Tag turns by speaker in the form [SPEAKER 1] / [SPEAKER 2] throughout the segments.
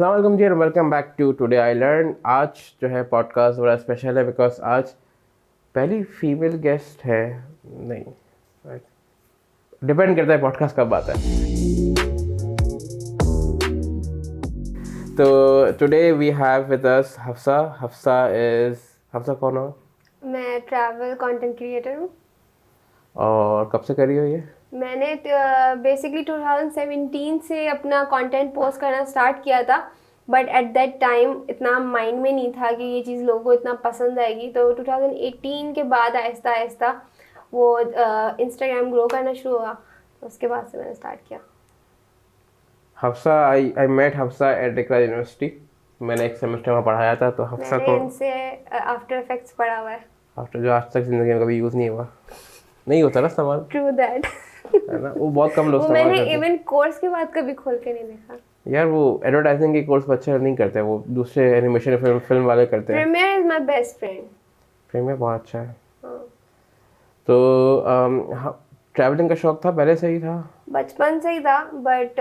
[SPEAKER 1] अस्सलाम वालेकुम जी, welcome back to today I learn. आज जो है पॉडकास्ट बड़ा स्पेशल है बिकॉज आज पहली फीमेल गेस्ट है। नहीं, डिपेंड करता है पॉडकास्ट कब आता है। तो today we have with us Hafsa. Hafsa कौन हो?
[SPEAKER 2] मैं ट्रैवल कंटेंट क्रिएटर हूँ।
[SPEAKER 1] और कब से कर रही हो ये?
[SPEAKER 2] मैंने बेसिकली 2017 से अपना कंटेंट पोस्ट करना स्टार्ट किया था, बट एट दैट टाइम इतना माइंड में नहीं था कि ये चीज़ लोगों को इतना पसंद आएगी। तो 2018 के बाद आहिस्ता आहिस्ता वो इंस्टाग्राम ग्रो करना शुरू हुआ, तो उसके बाद से मैंने स्टार्ट किया।
[SPEAKER 1] Hafsa, I met Hafsa at Iqra university. मैंने एक सेमेस्टर में पढ़ाया था, तो हफ्सा
[SPEAKER 2] मैंने
[SPEAKER 1] को
[SPEAKER 2] इनसे आफ्टर इफेक्ट्स पढ़ा हुआ है।
[SPEAKER 1] आफ्टर जो आज तक ज़िंदगी में कभी यूज़ नहीं हुआ, नहीं होता ना इस्तेमाल,
[SPEAKER 2] ट्रू दैट।
[SPEAKER 1] है ना? वो बहुत कम लोग
[SPEAKER 2] वो
[SPEAKER 1] इस्तेमाल
[SPEAKER 2] मैंने
[SPEAKER 1] करते हैं।
[SPEAKER 2] इवन कोर्स के बाद कभी खोल के नहीं देखा।
[SPEAKER 1] यार वो एडवर्टाइजिंग के कोर्स बच्चे नहीं करते, वो दूसरे एनिमेशन फिल्म वाले करते हैं।
[SPEAKER 2] Premier is my best friend.
[SPEAKER 1] Premier बहुत अच्छा है।
[SPEAKER 2] हाँ,
[SPEAKER 1] तो ट्रैवलिंग का शौक था पहले से ही था?
[SPEAKER 2] बचपन से ही था, बट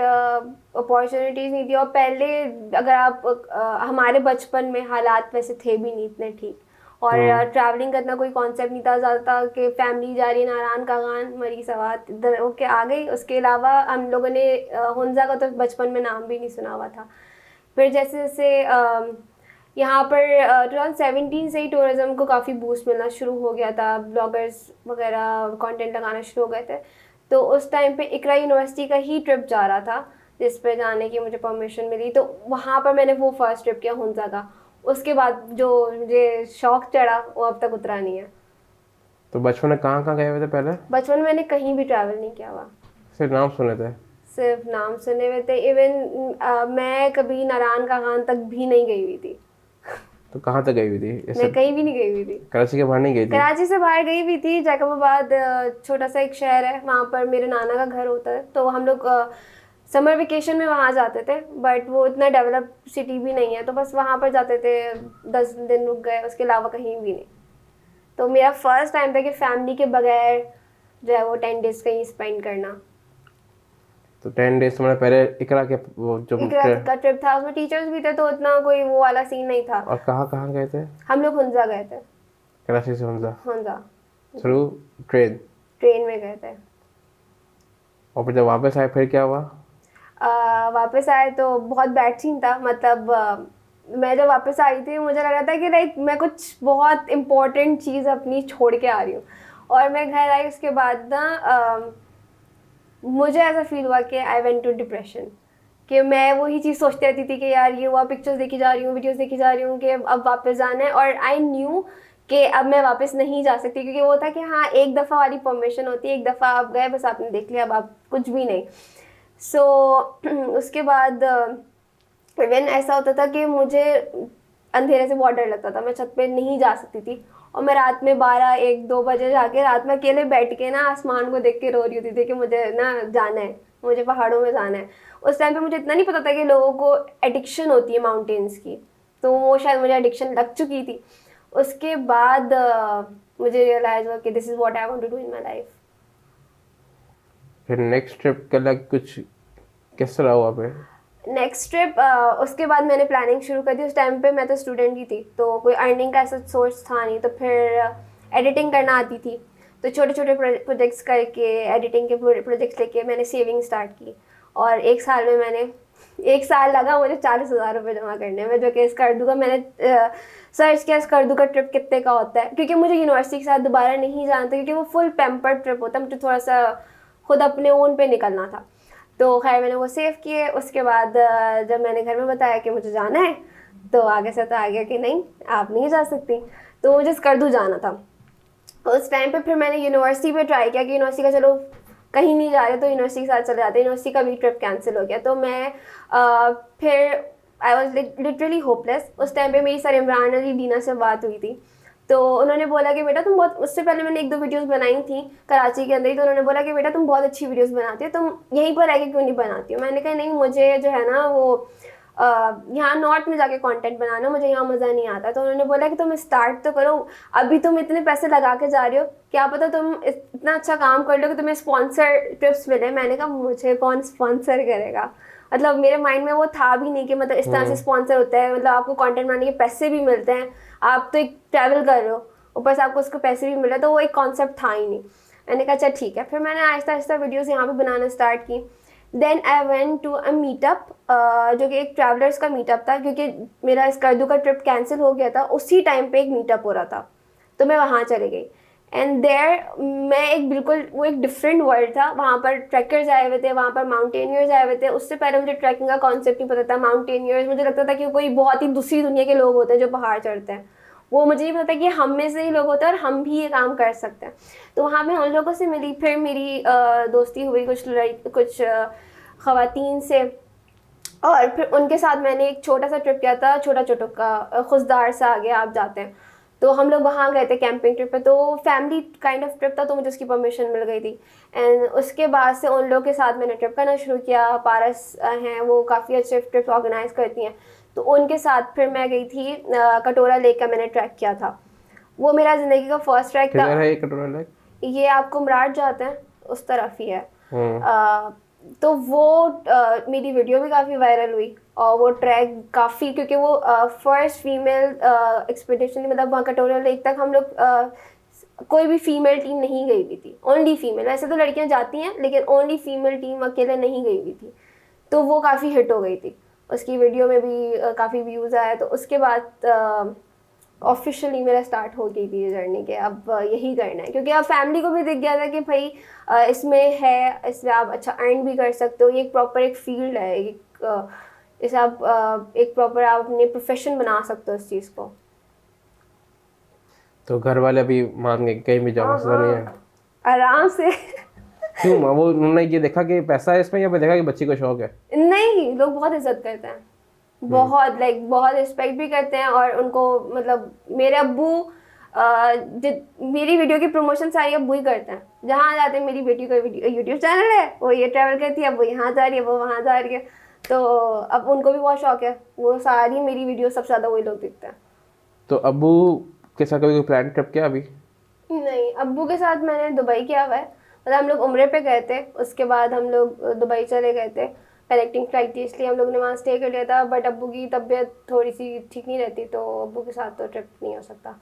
[SPEAKER 2] अपॉर्चुनिटीज नहीं थी। और पहले अगर आप हमारे बचपन में हालात वैसे थे भी नहीं इतने ठीक, और ट्रैवलिंग करना कोई कॉन्सेप्ट नहीं था ज़्यादा, कि फैमिली जा रही है नारायण का गान मरी सवात इधर होके आ गई। उसके अलावा हम लोगों ने हुंजा का तो बचपन में नाम भी नहीं सुना हुआ था। फिर जैसे जैसे यहाँ पर 2017 से ही टूरिज़्म को काफ़ी बूस्ट मिलना शुरू हो गया था, ब्लॉगर्स वगैरह कंटेंट लगाना शुरू हो गए थे। तो उस टाइम पे इकरा यूनिवर्सिटी का ही ट्रिप जा रहा था, जिस पे जाने की मुझे परमिशन मिली। तो वहाँ पर मैंने वो फर्स्ट ट्रिप किया हुंजा का। उसके बाद जो मुझे शौक चढ़ा वो अब तक उतरा नहीं है।
[SPEAKER 1] तो बचपन में कहाँ कहाँ गए हुए थे पहले?
[SPEAKER 2] बचपन में मैंने कहीं भी ट्रैवल नहीं किया हुआ,
[SPEAKER 1] सिर्फ नाम सुने थे?
[SPEAKER 2] सिर्फ नाम सुने हुए थे। इवन मैं कभी नारायण का गान तक भी नहीं गई हुई थी।
[SPEAKER 1] तो कहाँ तक गई हुई थी?
[SPEAKER 2] मैं
[SPEAKER 1] ऐसे
[SPEAKER 2] कहीं भी नहीं गई हुई थी।
[SPEAKER 1] कराची के बाहर नहीं गई थी?
[SPEAKER 2] कराची से बाहर गई हुई थी, जैकबाबाद छोटा सा एक शहर है, वहाँ पर मेरे नाना का घर होता है। तो हम लोग समर वेकेशन में वहाँ जाते थे, बट वो इतना डेवलप सिटी भी नहीं है, तो बस वहाँ पर जाते थे, 10 दिन रुक गए, उसके अलावा कहीं भी नहीं। तो मेरा फर्स्ट टाइम था कि फैमिली के बगैर जो है वो 10 डेज कहीं स्पेंड करना।
[SPEAKER 1] तो 10 डेज तुम्हारे पहले इकरा के वो जो
[SPEAKER 2] इकरा का ट्रिप था, उसमें टीचर्स भी थे, तो उतना कोई वो वाला सीन नहीं था।
[SPEAKER 1] और कहाँ कहाँ गए थे?
[SPEAKER 2] हम लोग हुंजा गए थे।
[SPEAKER 1] कराची से Hunza
[SPEAKER 2] Hunza
[SPEAKER 1] through train?
[SPEAKER 2] Train में गए थे।
[SPEAKER 1] और फिर जब वापस आए फिर क्या हुआ?
[SPEAKER 2] वापस आए तो बहुत बैड सीन था। मतलब मैं जब वापस आई थी, मुझे लग रहा था कि लाइक मैं कुछ बहुत इम्पोर्टेंट चीज़ अपनी छोड़ के आ रही हूँ। और मैं घर आई उसके बाद ना मुझे ऐसा फील हुआ कि आई वेंट टू डिप्रेशन, कि मैं वही चीज़ सोचती रहती थी कि यार ये हुआ, पिक्चर्स देखी जा रही हूँ, वीडियोस देखी जा रही हूँ कि अब वापस जाना है। और आई न्यू कि अब मैं वापस नहीं जा सकती, क्योंकि वो था कि हाँ एक दफ़ा वाली परमिशन होती है, एक दफ़ा आप गए बस आपने देख लिया, अब आप कुछ भी नहीं। सो उसके बाद इवन ऐसा होता था कि मुझे अंधेरे से बहुत डर लगता था, मैं छत पे नहीं जा सकती थी। और मैं रात में 12, 1, 2 बजे जाके रात में अकेले बैठ के ना आसमान को देख के रो रही होती थी कि मुझे ना जाना है, मुझे पहाड़ों में जाना है। उस टाइम पे मुझे इतना नहीं पता था कि लोगों को एडिक्शन होती है माउंटेन्स की, तो वो शायद मुझे एडिक्शन लग चुकी थी। उसके बाद मुझे रियलाइज हुआ कि this is what I want to do in my life.
[SPEAKER 1] फिर नेक्स्ट ट्रिप का लग कुछ किस तरह हुआ फिर?
[SPEAKER 2] नेक्स्ट ट्रिप उसके बाद मैंने प्लानिंग शुरू कर दी। उस टाइम पे मैं तो स्टूडेंट ही थी, तो कोई अर्निंग का ऐसा सोर्स था नहीं। तो फिर एडिटिंग करना आती थी, तो छोटे छोटे प्रोजेक्ट्स करके एडिटिंग के प्रोजेक्ट्स लेके मैंने सेविंग स्टार्ट की। और 1 साल में मैंने 1 साल लगा मुझे 40,000 रुपये जमा करने में, जो कि स्कर्दू का मैंने सर्च किया, स्कर्दू का ट्रिप कितने का होता है, क्योंकि मुझे यूनिवर्सिटी के साथ दोबारा नहीं जाना था, क्योंकि वो फुल पैम्पर्ड ट्रिप होता है, मुझे थोड़ा सा खुद अपने ओन पे निकलना था। तो खैर मैंने वो सेव किए। उसके बाद जब मैंने घर में बताया कि मुझे जाना है, तो आगे से तो आ गया कि नहीं आप नहीं जा सकती, तो मुझे स्कर्दू जाना था। उस टाइम पे फिर मैंने यूनिवर्सिटी पे ट्राई किया कि यूनिवर्सिटी का चलो कहीं नहीं जा रहे तो यूनिवर्सिटी के साथ चले जाते, यूनिवर्सिटी का भी ट्रिप कैंसिल हो गया। तो मैं फिर आई वॉज लिटरली होपलेस। उस टाइम पे मेरी सर इमरान अली दीना से बात हुई थी, तो उन्होंने बोला कि बेटा तुम बहुत, उससे पहले मैंने 1-2 वीडियोस बनाई थी कराची के अंदर ही, तो उन्होंने बोला कि बेटा तुम बहुत अच्छी वीडियोस बनाती हो, तुम यहीं पर रह के क्यों नहीं बनाती हो। मैंने कहा नहीं, मुझे जो है ना वो यहाँ नॉर्थ में जाके कंटेंट बनाना, मुझे यहाँ मज़ा नहीं आता। तो उन्होंने बोला कि तुम स्टार्ट तो करो, अभी तुम इतने पैसे लगा के जा रहे हो, क्या पता तुम इतना अच्छा काम कर लो कि तुम्हें स्पॉन्सर ट्रिप्स मिले। मैंने कहा मुझे कौन स्पॉन्सर करेगा। मतलब मेरे माइंड में वो था भी नहीं कि मतलब इस तरह से स्पॉन्सर होता है, मतलब आपको कंटेंट बनाने के पैसे भी मिलते हैं, आप तो एक ट्रैवल कर रहे हो, ऊपर से आपको उसको पैसे भी मिल रहे हैं, तो वो एक कॉन्सेप्ट था ही नहीं। मैंने कहा अच्छा ठीक है, फिर मैंने आहिस्ता आहिस्ता वीडियोस यहाँ पे बनाना स्टार्ट की। Then I went to a meetup, जो कि एक ट्रैवलर्स का मीटअप था, क्योंकि मेरा स्कर्दू का ट्रिप कैंसिल हो गया था, उसी टाइम पे एक मीटअप हो रहा था, तो मैं वहाँ चली गई। एंड देयर मैं एक बिल्कुल, वो एक डिफरेंट वर्ल्ड था, वहाँ पर ट्रैकर्स आए हुए थे, वहाँ पर माउंटेनियर्स आए हुए थे। उससे पहले मुझे ट्रैकिंग का कॉन्सेप्ट नहीं पता था। माउंटेनियर्स मुझे लगता था कि कोई बहुत ही दूसरी दुनिया के लोग होते हैं जो पहाड़ चढ़ते हैं, वो मुझे नहीं पता कि हम में से ही लोग होते हैं और हम भी ये काम कर सकते हैं। तो वहाँ मैं उन लोगों से मिली, फिर मेरी दोस्ती हुई कुछ ख़वातीन से, और फिर उनके साथ मैंने एक छोटा सा ट्रिप किया था, छोटा का खुशदार सा आगे आप जाते हैं, तो हम लोग वहाँ गए थे कैंपिंग ट्रिप पे, तो फैमिली काइंड ऑफ ट्रिप था, तो मुझे उसकी परमिशन मिल गई थी। एंड उसके बाद से उन लोगों के साथ मैंने ट्रिप करना शुरू किया। पारस हैं, वो काफ़ी अच्छे ट्रिप ऑर्गेनाइज करती हैं, तो उनके साथ फिर मैं गई थी कटोरा लेक का मैंने ट्रैक किया था। वो मेरा ज़िंदगी का फर्स्ट ट्रैक था।
[SPEAKER 1] किधर है ये कटोरा लेक?
[SPEAKER 2] ये आपको मराठ जाते हैं उस तरफ ही है। तो वो मेरी वीडियो भी काफ़ी वायरल हुई, और वो ट्रैक काफ़ी, क्योंकि वो फर्स्ट फीमेल एक्सपीडिशन, मतलब वहाँ कटोरा लेक तक हम लोग कोई भी फीमेल टीम नहीं गई हुई थी, ओनली फीमेल। वैसे तो लड़कियाँ जाती हैं, लेकिन ओनली फीमेल टीम अकेले नहीं गई हुई थी, तो वो काफ़ी हिट हो गई थी। उसकी वीडियो में भी काफ़ी व्यूज़ आया, तो उसके बाद ऑफिशियली मेरा स्टार्ट हो गई थी ये जर्नी के, अब यही करना है, क्योंकि अब फैमिली को भी दिख गया था कि भाई इसमें है, इसमें आप अच्छा अर्न भी कर सकते हो, ये एक प्रॉपर एक फील्ड है, इसे आप एक प्रॉपर आप अपने प्रोफेशन बना सकते हो इस चीज़ को।
[SPEAKER 1] तो घर वाले अभी मान गए कि कहीं भी जाओ, मसला नहीं है?
[SPEAKER 2] आराम से।
[SPEAKER 1] क्यों? वो उन्होंने ये देखा कि पैसा है इसमें, या फिर देखा कि बच्ची को शौक है?
[SPEAKER 2] नहीं, लोग बहुत इज्जत करते हैं, बहुत बहुत रिस्पेक्ट भी करते हैं, और उनको मतलब मेरे अब्बू मेरी वीडियो की प्रमोशन सारी अब्बू ही करते हैं। जहाँ जाते हैं, मेरी बेटी का यूट्यूब चैनल है, वो ये ट्रैवल करती है, अब वो यहाँ जा रही है, वो वहाँ जा रही है, तो अब उनको भी बहुत शौक है, वो सारी मेरी वीडियो सबसे ज़्यादा वही लोग देखते हैं।
[SPEAKER 1] तो अब्बू के साथ कभी कोई प्लान ट्रिप किया अभी?
[SPEAKER 2] नहीं, अब्बू के साथ मैंने दुबई किया हुआ है, मतलब हम लोग उम्रे पे गए थे, उसके बाद हम लोग दुबई चले गए थे। कनेक्टिंग फ्लाइट थी, इसलिए हम लोग ने वहाँ स्टे कर लिया था, बट अब्बू की तबीयत थोड़ी सी ठीक नहीं रहती, तो अब्बू के साथ तो ट्रिप नहीं हो सकता,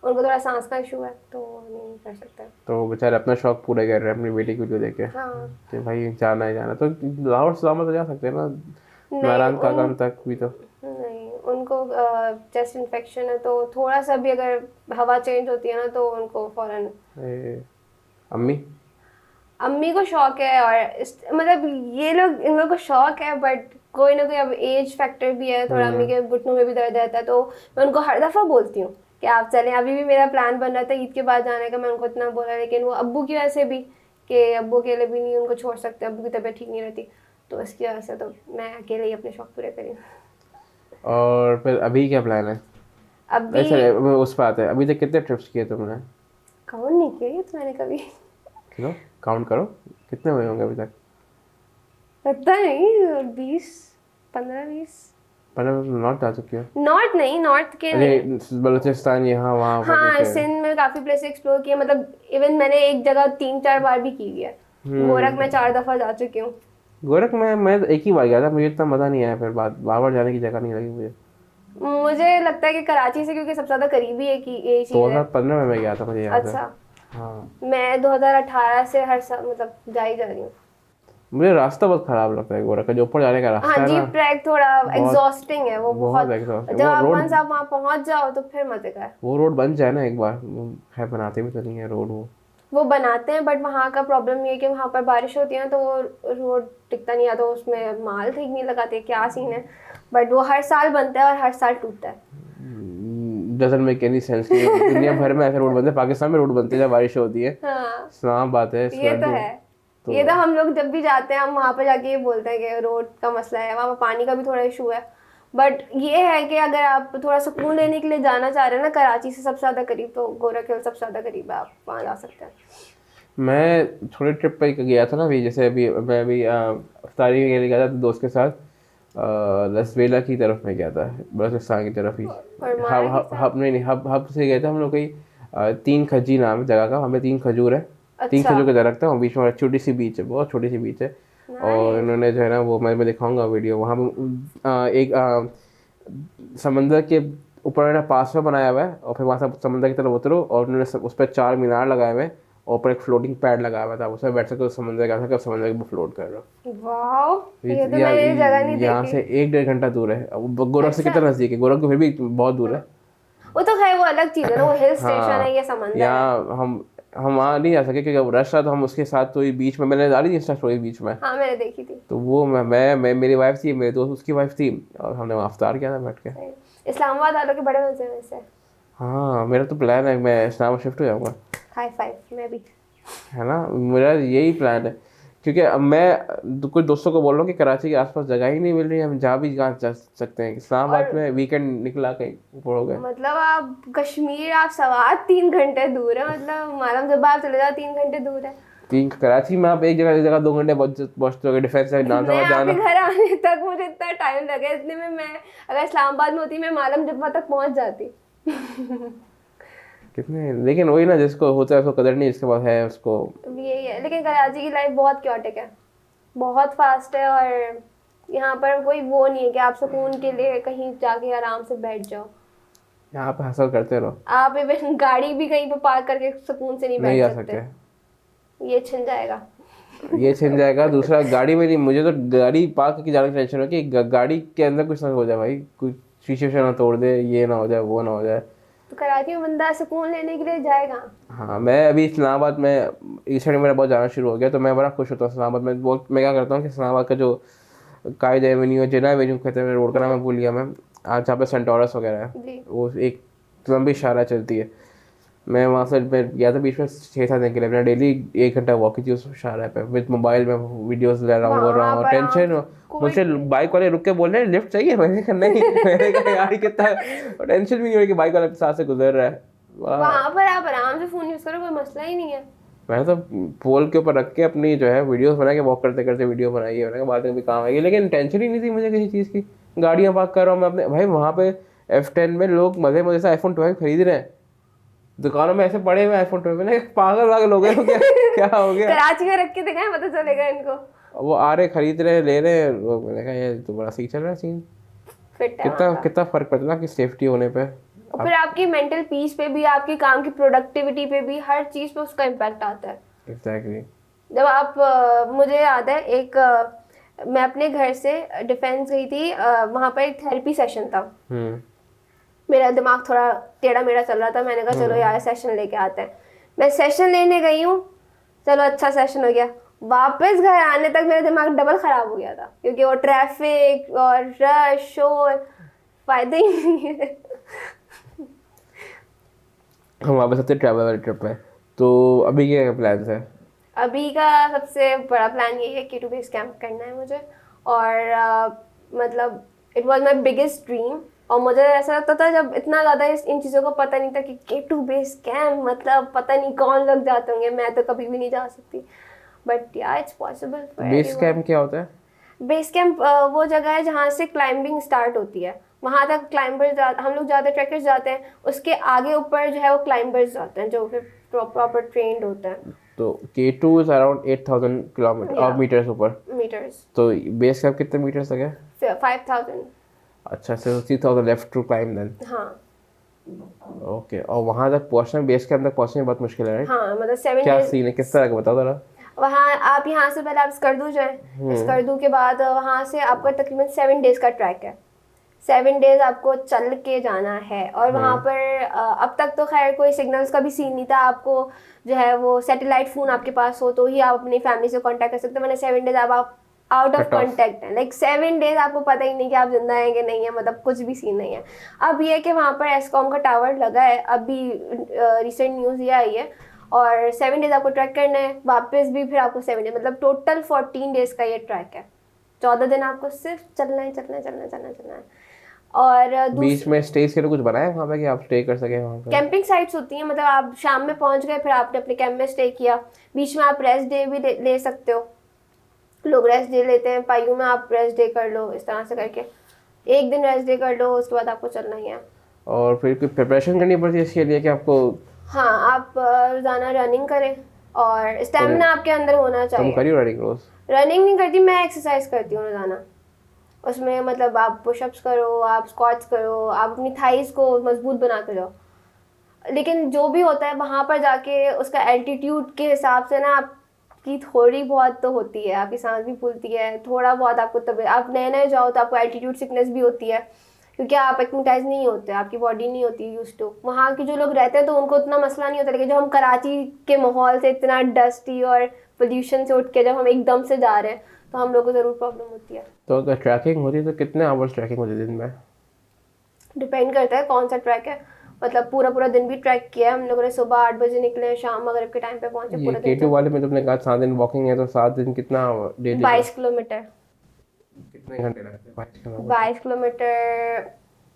[SPEAKER 2] उनको थोड़ा सांस का इशू है, तो नहीं कर सकते।
[SPEAKER 1] तो बेचारे अपना शौक पूरे कर रहे हैं अपनी बेटी की वीडियो देख के
[SPEAKER 2] हाँ।
[SPEAKER 1] कि भाई जाना ही जाना, तो लाहौर सलामत तो जा सकते हैं ना, नारायण कागम तक भी तो।
[SPEAKER 2] नहीं, उनको चेस्ट इन्फेक्शन है, तो थोड़ा सा भी अगर हवा चेंज होती है ना, तो उनको फौरन।
[SPEAKER 1] अम्मी?
[SPEAKER 2] अम्मी को शौक है, और मतलब ये लोग, इन लोगों को शौक है, बट कोई ना कोई अब एज फैक्टर भी है थोड़ा, अम्मी के घुटनों में भी दर्द रहता है, तो मैं उनको हर दफ़ा बोलती हूँ कि आप चलें। अभी भी मेरा प्लान बन रहा था ईद के बाद जाने का, मैं उनको इतना बोला, लेकिन वो अब्बू की वजह से भी, कि अब्बू अकेले भी नहीं उनको छोड़ सकते, अब्बू की तबीयत ठीक नहीं रहती, तो इसकी वजह से तो मैं अकेले ही अपने शौक पूरे करी।
[SPEAKER 1] और फिर अभी क्या प्लान है?
[SPEAKER 2] अभी
[SPEAKER 1] ऐसे उस पर आते हैं, अभी तक कितने ट्रिप्स किए तुमने?
[SPEAKER 2] काउंट नहीं किया तो मैंने कभी,
[SPEAKER 1] चलो काउंट करो, कितने हुए होंगे अभी तक?
[SPEAKER 2] पता नहीं, 20, 15, 20।
[SPEAKER 1] पर नॉर्थ जा चुकी हो?
[SPEAKER 2] नॉर्थ नहीं, नॉर्थ के नहीं।
[SPEAKER 1] अरे बलूचिस्तान, यहाँ वहाँ पर
[SPEAKER 2] हाँ,
[SPEAKER 1] देखे।
[SPEAKER 2] सिंध में काफी प्लेस एक्सप्लोर किया, मतलब इवन मैंने एक जगह 3-4 बार भी की है। गोरख में 4 दफा जा चुकी हूँ।
[SPEAKER 1] गोरख में मैं एक ही बार गया था, मुझे इतना मज़ा नहीं आया, फिर बार बार जाने की जगह नहीं लगी मुझे।
[SPEAKER 2] मुझे लगता है कि कराची से, क्योंकि सबसे ज्यादा करीबी है कि ये चीज है।
[SPEAKER 1] 2015 में मैं गया था, मुझे याद है।
[SPEAKER 2] अच्छा,
[SPEAKER 1] हाँ,
[SPEAKER 2] मैं 2018 से हर साल मतलब जा ही जा रही हूँ।
[SPEAKER 1] मुझे रास्ता बहुत खराब लगता है गोरख का, जो ऊपर जाने का रास्ता
[SPEAKER 2] हाँ,
[SPEAKER 1] है ना,
[SPEAKER 2] जीप ट्रैक थोड़ा एग्जॉस्टिंग है वो, बहुत।
[SPEAKER 1] exhausting।
[SPEAKER 2] जब
[SPEAKER 1] वो
[SPEAKER 2] आप
[SPEAKER 1] रोड,
[SPEAKER 2] वंस आप वहाँ पहुँच जाओ तो फिर मजे का है।
[SPEAKER 1] वो रोड बन जाए ना एक बार, है बनाते भी तो नहीं है रोड
[SPEAKER 2] वो बनाते हैं, बट वहाँ का प्रॉब्लम ये है कि वहाँ पर बारिश होती है ना, तो वो रोड टिकता नहीं है, तो उसमें माल ठीक नहीं लगाते, क्या सीन है। बट वो हर साल बनता है और हर साल टूटता है।
[SPEAKER 1] Doesn't make any sense. दुनिया भर में ऐसे रोड बनते हैं, पाकिस्तान में रोड बनते हैं जब बारिश होती है।
[SPEAKER 2] हाँ,
[SPEAKER 1] सलाम बात है,
[SPEAKER 2] ये तो है। ये तो हम लोग जब भी जाते हैं, हम वहाँ पे जाके ये बोलते हैं कि रोड का मसला है, वहाँ पे पानी का भी थोड़ा इशू है। बट ये है कि अगर आप थोड़ा सुकून लेने के लिए जाना चाह रहे हैं ना, कराची से सबसे ज़्यादा करीब तो गोरख हिल सबसे ज़्यादा करीब है, आप वहाँ जा सकते हैं।
[SPEAKER 1] मैं थोड़े ट्रिप पे गया था ना अभी, जैसे अभी मैं अभी अफ्तारी के लिए गया था दोस्त के साथ, लसवेला की तरफ में गया था, बलूचिस्तान की तरफ ही। हब नहीं, हब से गए थे हम लोग कहीं, 3 खजी नाम है जगह का, हमें 3 खजूर है, 3
[SPEAKER 2] अच्छा।
[SPEAKER 1] खजूर का दरख्त है, और बीच में छोटी सी बीच है, बहुत छोटी सी बीच है, और इन्होंने जो है ना वो मैं दिखाऊंगा वीडियो, वहाँ पे एक समंदर के ऊपर ना पास में बनाया हुआ है, और फिर वहाँ से समंदर की तरफ उतरो और उन्होंने उस पर 4 मीनार लगाए हुए हैं, और ऊपर एक फ्लोटिंग पैड लगाया हुआ था, उसमें बैठ सकते हो, समंदर का सकते समंदर के फ्लोट कर रहे हो।
[SPEAKER 2] वाह, ये तो मैंने ये जगह नहीं
[SPEAKER 1] यहाँ
[SPEAKER 2] देखी।
[SPEAKER 1] से 1-1.5 घंटा दूर है। अब गोरख से कितना नज़दीक है, गोरख तो फिर भी बहुत दूर है।
[SPEAKER 2] वो तो खैर वो अलग चीज है ना, वो हिल स्टेशन है, ये समंदर है।
[SPEAKER 1] यहाँ हम वहाँ नहीं जा सके क्योंकि अब रश था, तो हम उसके साथ तो बीच में मैंने डाली थी इंस्टा स्टोरी बीच में,
[SPEAKER 2] हाँ मैंने देखी थी।
[SPEAKER 1] तो वो मैं मेरी वाइफ थी, मेरे दोस्त उसकी वाइफ थी, और हमने वहाँ इफ्तार किया था बैठ के।
[SPEAKER 2] इस्लामाबाद वालों के बड़े मजे हैं वैसे।
[SPEAKER 1] हाँ मेरा तो प्लान है, मैं इस्लामाबाद शिफ्ट हो जाऊँगा,
[SPEAKER 2] हाई फाइव, मैं भी।
[SPEAKER 1] है ना, मेरा यही प्लान है, क्योंकि अब मैं कुछ दोस्तों को बोल रहा हूँ कि कराची के आसपास जगह ही नहीं मिल रही है, हम जहाँ भी कहाँ जा सकते हैं। इस्लामाबाद में वीकेंड निकला कहीं ऊपर हो गए।
[SPEAKER 2] मतलब आप कश्मीर, आप सवात 3 घंटे दूर है, मतलब मालूम जब आप चले जाओ 3 घंटे दूर है।
[SPEAKER 1] कराची में आप एक जगह 2 घंटे पहुँचते हो, डिफेंस है नाज़ाबाद जाना।
[SPEAKER 2] घर आने तक मुझे इतना टाइम लगे, इतने में मैं अगर इस्लामाबाद में होती मैं मालूम जब तक पहुंच जाती।
[SPEAKER 1] कितने, लेकिन वही ना, जिसको होता है उसको कदर नहीं, जिसके पास है उसको।
[SPEAKER 2] यही है, लेकिन कराची की लाइफ बहुत क्योटिक है, बहुत फास्ट है, और यहाँ पर कोई वो नहीं है कि आप सुकून के लिए कहीं जाके आराम से बैठ जाओ।
[SPEAKER 1] यहाँ पे हसल करते रहो,
[SPEAKER 2] आप इवन गाड़ी भी कहीं पे पार्क करके सुकून से नहीं
[SPEAKER 1] नहीं आ
[SPEAKER 2] बैठ
[SPEAKER 1] सकते,
[SPEAKER 2] सकते, ये छिन जाएगा।
[SPEAKER 1] ये छिन जाएगा। दूसरा, गाड़ी में नहीं, मुझे तो गाड़ी पार्क की जाने की टेंशन हो कि गाड़ी के अंदर कुछ ना हो जाए भाई, कुछ शीशे ना तोड़ दे, ये ना हो जाए, वो ना हो जाए।
[SPEAKER 2] तो कराची में बंदा सुकून लेने के लिए जाएगा।
[SPEAKER 1] हाँ, मैं अभी इस्लामाबाद में इस साइड मेरा बहुत जाना शुरू हो गया, तो मैं बड़ा खुश होता हूँ इस्लामाबाद में। बहुत मैं क्या करता हूँ कि इस्लामाबाद का जो कायद एवेन्यू है, जिना एवेन्यू कहते हैं, रोड का नाम मैं भूल गया मैं, आज जहाँ पे सेंटोरस वगैरह है,
[SPEAKER 2] जी।
[SPEAKER 1] वो एक लंबी शाहरा चलती है, मैं वहाँ से मैं गया था बीच में 6-7 दिन के लिए, मैं डेली 1 घंटा वॉक की थी उस शाहरा पे, विद मोबाइल में वीडियोस ले रहा हूँ, कर रहा हूँ, टेंशन। मुझे बाइक वाले रुक के बोल रहे हैं लिफ्ट चाहिए, मैंने कहा नहीं, मैंने कहा यार कितना टेंशन भी नहीं हो रही कि बाइक वाले साथ से गुजर रहा है।
[SPEAKER 2] वहाँ पर आप आराम से फोन यूज करो, कोई मसला ही नहीं है।
[SPEAKER 1] मैंने तो पोल के ऊपर रख के अपनी जो है वीडियोस बना के वॉक करते करते वीडियो बनाई है, मैंने कहा बाद में भी काम आएगी, लेकिन टेंशन ही नहीं थी मुझे किसी चीज़ की। गाड़ियाँ पार्क कर रहा हूँ मैं अपने, भाई वहाँ पे F10 में लोग मजे मजे से iPhone 12 खरीद रहे हैं, दुकानों में ऐसे पड़े हुए iPhone 12, मैंने पागल हो गए हो क्या, क्या हो गया।
[SPEAKER 2] कराची में रख के दिखाएं, पता चलेगा इनको।
[SPEAKER 1] वो आ रहे, खरीद रहे, ले रहे हैं, मैंने कहा ये तो बड़ा सही चल रहा है सीन।
[SPEAKER 2] फिट है
[SPEAKER 1] कितना फर्क पड़ता है कि सेफ्टी होने पे,
[SPEAKER 2] और फिर आपकी मेंटल पीस पे भी, आपके काम की प्रोडक्टिविटी पे भी, हर चीज पे उसका इम्पैक्ट आता है।
[SPEAKER 1] एग्जैक्टली।
[SPEAKER 2] जब आप मुझे याद है एक मैं अपने घर से डिफेंस गई थी, वहाँ पर एक थेरेपी सेशन था। मेरा दिमाग थोड़ा टेढ़ा मेढ़ा चल रहा था, मैंने कहा चलो यार सेशन लेके आते हैं। मैं सेशन लेने गई हूँ, चलो अच्छा सेशन हो गया, वापस घर आने तक मेरा दिमाग डबल खराब हो गया था, क्योंकि वो ट्रैफिक और रश, शोर, फायदे ही नहीं है।
[SPEAKER 1] हम वापस आते ट्रैवल वाले ट्रिप पे, तो अभी क्या प्लान है?
[SPEAKER 2] अभी का सबसे बड़ा प्लान यही है कि K2 बेस कैंप करना है मुझे, और मतलब it was my biggest dream. और मुझे ऐसा लगता था जब इतना ज़्यादा इन चीज़ों का पता नहीं था कि K2 बेस कैंप मतलब पता नहीं कौन लोग जाते होंगे, मैं तो कभी भी नहीं जा सकती, बट या इट्स पॉसिबल।
[SPEAKER 1] बेस कैंप क्या होता है?
[SPEAKER 2] बेस कैंप वो जगह है जहाँ से क्लाइंबिंग स्टार्ट होती है, वहाँ तक क्लाइंबर्स हम लोग जाते हैं, ट्रैकर्स जाते हैं, उसके आगे ऊपर जो है वो क्लाइंबर्स जाते हैं जो फिर प्रॉपर ट्रेंड होते हैं।
[SPEAKER 1] तो K2 is around 8,000 किलोमीटर और मीटर्स ऊपर,
[SPEAKER 2] मीटर्स।
[SPEAKER 1] तो बेस कैंप कितने मीटर्स तक है?
[SPEAKER 2] 5,000।
[SPEAKER 1] अच्छा, so 3,000 left to climb then।
[SPEAKER 2] हाँ
[SPEAKER 1] ओके, और वहाँ तक पहुँचना, बेस कैंप तक पहुँचने में बहुत मुश्किल है, right?
[SPEAKER 2] हाँ, मतलब 7
[SPEAKER 1] क्या
[SPEAKER 2] days।
[SPEAKER 1] सीन है, किस तरह का बताओ जरा।
[SPEAKER 2] वहाँ आप यहाँ से पहले आप स्कर्दू जाएं, स्कर्दू के बाद वहाँ से आपका तकरीबन 7 days का ट्रैक है, 7 days आपको चल के जाना है। और वहाँ पर अब तक तो खैर कोई सिग्नल्स का भी सीन नहीं था, आपको जो है वो सैटेलाइट फ़ोन आपके पास हो तो ही आप अपनी फैमिली से कांटेक्ट कर सकते हैं, मैंने 7 days आप आउट ऑफ कॉन्टेक्ट है, लाइक 7 days आपको पता ही नहीं कि आप जिंदा हैं कि नहीं है, मतलब कुछ भी सीन नहीं है। अब ये कि वहाँ पर एस्कॉम का टावर लगा है, अभी रिसेंट न्यूज़ ये आई है, और 7 days आपको ट्रैक करना है, वापस भी फिर आपको 7 days, मतलब टोटल 14 days का ये ट्रैक है। 14 दिन आपको सिर्फ चलना है। और
[SPEAKER 1] बीच में स्टेज के लिए कुछ बनाया है वहाँ पे कि आप स्टे कर सके वहाँ पे?
[SPEAKER 2] कैंपिंग साइट्स होती हैं, मतलब आप शाम में पहुँच गए, फिर आपने अपने कैंप में स्टे किया, बीच में आप रेस्ट डे भी ले सकते हो, लोग रेस्ट डे लेते हैं, पायू में आप रेस्ट डे कर लो, इस तरह से करके 1 दिन रेस्ट डे कर लो, उसके बाद आपको चलना ही है।
[SPEAKER 1] और फिर कोई प्रिपरेशन करनी पड़ती है इसके लिए कि आपको?
[SPEAKER 2] हाँ, आप रोजाना रनिंग करें और स्टैमिना आपके अंदर होना चाहिए।
[SPEAKER 1] तुम करियो रनिंग रोज?
[SPEAKER 2] रनिंग नहीं करती, मैं एक्सरसाइज करती हूँ रोजाना। उसमें मतलब आप पुशअप्स करो, आप स्क्वाट्स करो, आप अपनी थाइस को मजबूत बनाते जाओ। लेकिन जो भी होता है वहाँ पर जाके उसका एल्टीट्यूड के हिसाब से ना आपकी थोड़ी बहुत तो होती है, आपकी सांस भी फूलती है थोड़ा बहुत, आपको तब आप नए नए जाओ तो आपको एल्टीट्यूड सिकनेस भी होती है, क्योंकि आप एक्टिवाइज नहीं होते, आपकी बॉडी नहीं होती यूज टू। वहाँ के जो लोग रहते हैं तो उनको उतना मसला नहीं होता, लेकिन जब हम कराची के माहौल से इतना डस्टी और पोल्यूशन से उठ के जब हम एकदम से जा रहे हैं तो हम लोग को ज़रूर प्रॉब्लम होती है।
[SPEAKER 1] तो अगर ट्रैकिंग होती है तो कितने आवर्स ट्रैकिंग होती है दिन में?
[SPEAKER 2] डिपेंड करता है कौन सा ट्रैक है। मतलब पूरा पूरा दिन भी ट्रैक किया है हम लोगों ने, सुबह 8 बजे निकले, शाम मगरिब के टाइम पे पहुंचे,
[SPEAKER 1] ये
[SPEAKER 2] पूरा दिन
[SPEAKER 1] K2 वाले में तुमने कहा 7 दिन वॉकिंग है, तो 7 दिन कितना डेली?
[SPEAKER 2] 22 किलोमीटर।
[SPEAKER 1] कितने घंटे लगते हैं 22 किलोमीटर?
[SPEAKER 2] 22 किलोमीटर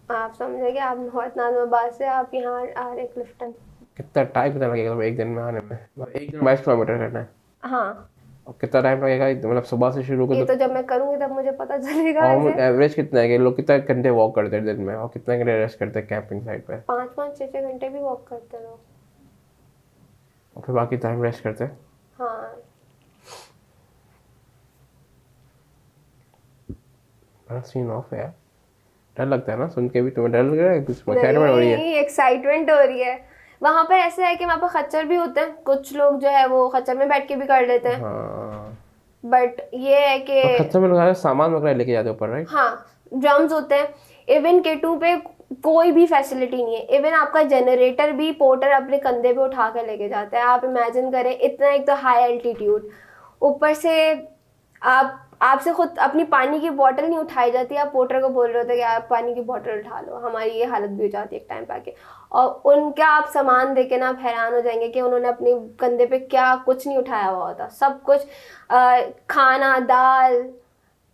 [SPEAKER 2] आप समझेंगे, आप नॉर्थ नाज़िमाबाद से आप यहाँ आ रहे क्लिफ्टन।
[SPEAKER 1] कितना टाइम कितना लगेगा तुम्हें एक दिन में आने में? मतलब एक दिन 22 किलोमीटर करना है,
[SPEAKER 2] हाँ,
[SPEAKER 1] और कितना टाइम लगेगा? मतलब सुबह से शुरू
[SPEAKER 2] ये
[SPEAKER 1] कर
[SPEAKER 2] तो जब मैं करूँगी तब मुझे पता चलेगा।
[SPEAKER 1] तो एवरेज कितना है कि लोग कितना घंटे वॉक करते हैं दिन में, और कितने घंटे रेस्ट करते हैं कैंपिंग साइट पे?
[SPEAKER 2] 5-5 6-6 घंटे भी वॉक करते हैं लोग।
[SPEAKER 1] और फिर बाकी टाइम रेस्ट करते हैं?
[SPEAKER 2] हाँ,
[SPEAKER 1] बड़ा सीन ऑफ है यार। डर लगता है ना सुन के भी, तुम्हें डर लग रहा है? कुछ एक्साइटमेंट हो रही है?
[SPEAKER 2] नहीं एक्साइटमेंट हो रही है। वहाँ पर ऐसा है कि वहाँ पर खच्चर भी होते हैं, कुछ लोग जो है वो खच्चर में बैठ के भी कर लेते हैं।
[SPEAKER 1] हाँ,
[SPEAKER 2] बट ये है कि
[SPEAKER 1] तो खच्चर में लोग सामान वगैरह लेके जाते हैं ऊपर, राइट?
[SPEAKER 2] हाँ, ड्रम्स होते हैं। इवन K2 पे कोई भी फैसिलिटी नहीं है, इवन आपका जनरेटर भी पोर्टर अपने कंधे पे उठा कर लेके जाता है। आप इमेजिन करें, इतना एक तो हाई एल्टीट्यूड, ऊपर से आपसे खुद अपनी पानी की बोतल नहीं उठाई जाती, आप पोर्टर को बोल रहे होते कि आप पानी की बोतल उठा लो। हमारी ये हालत भी हो जाती है एक टाइम पे आके। और उनका आप सामान देखे ना आप हैरान हो जाएंगे कि उन्होंने अपने कंधे पे क्या कुछ नहीं उठाया हुआ होता, सब कुछ खाना, दाल,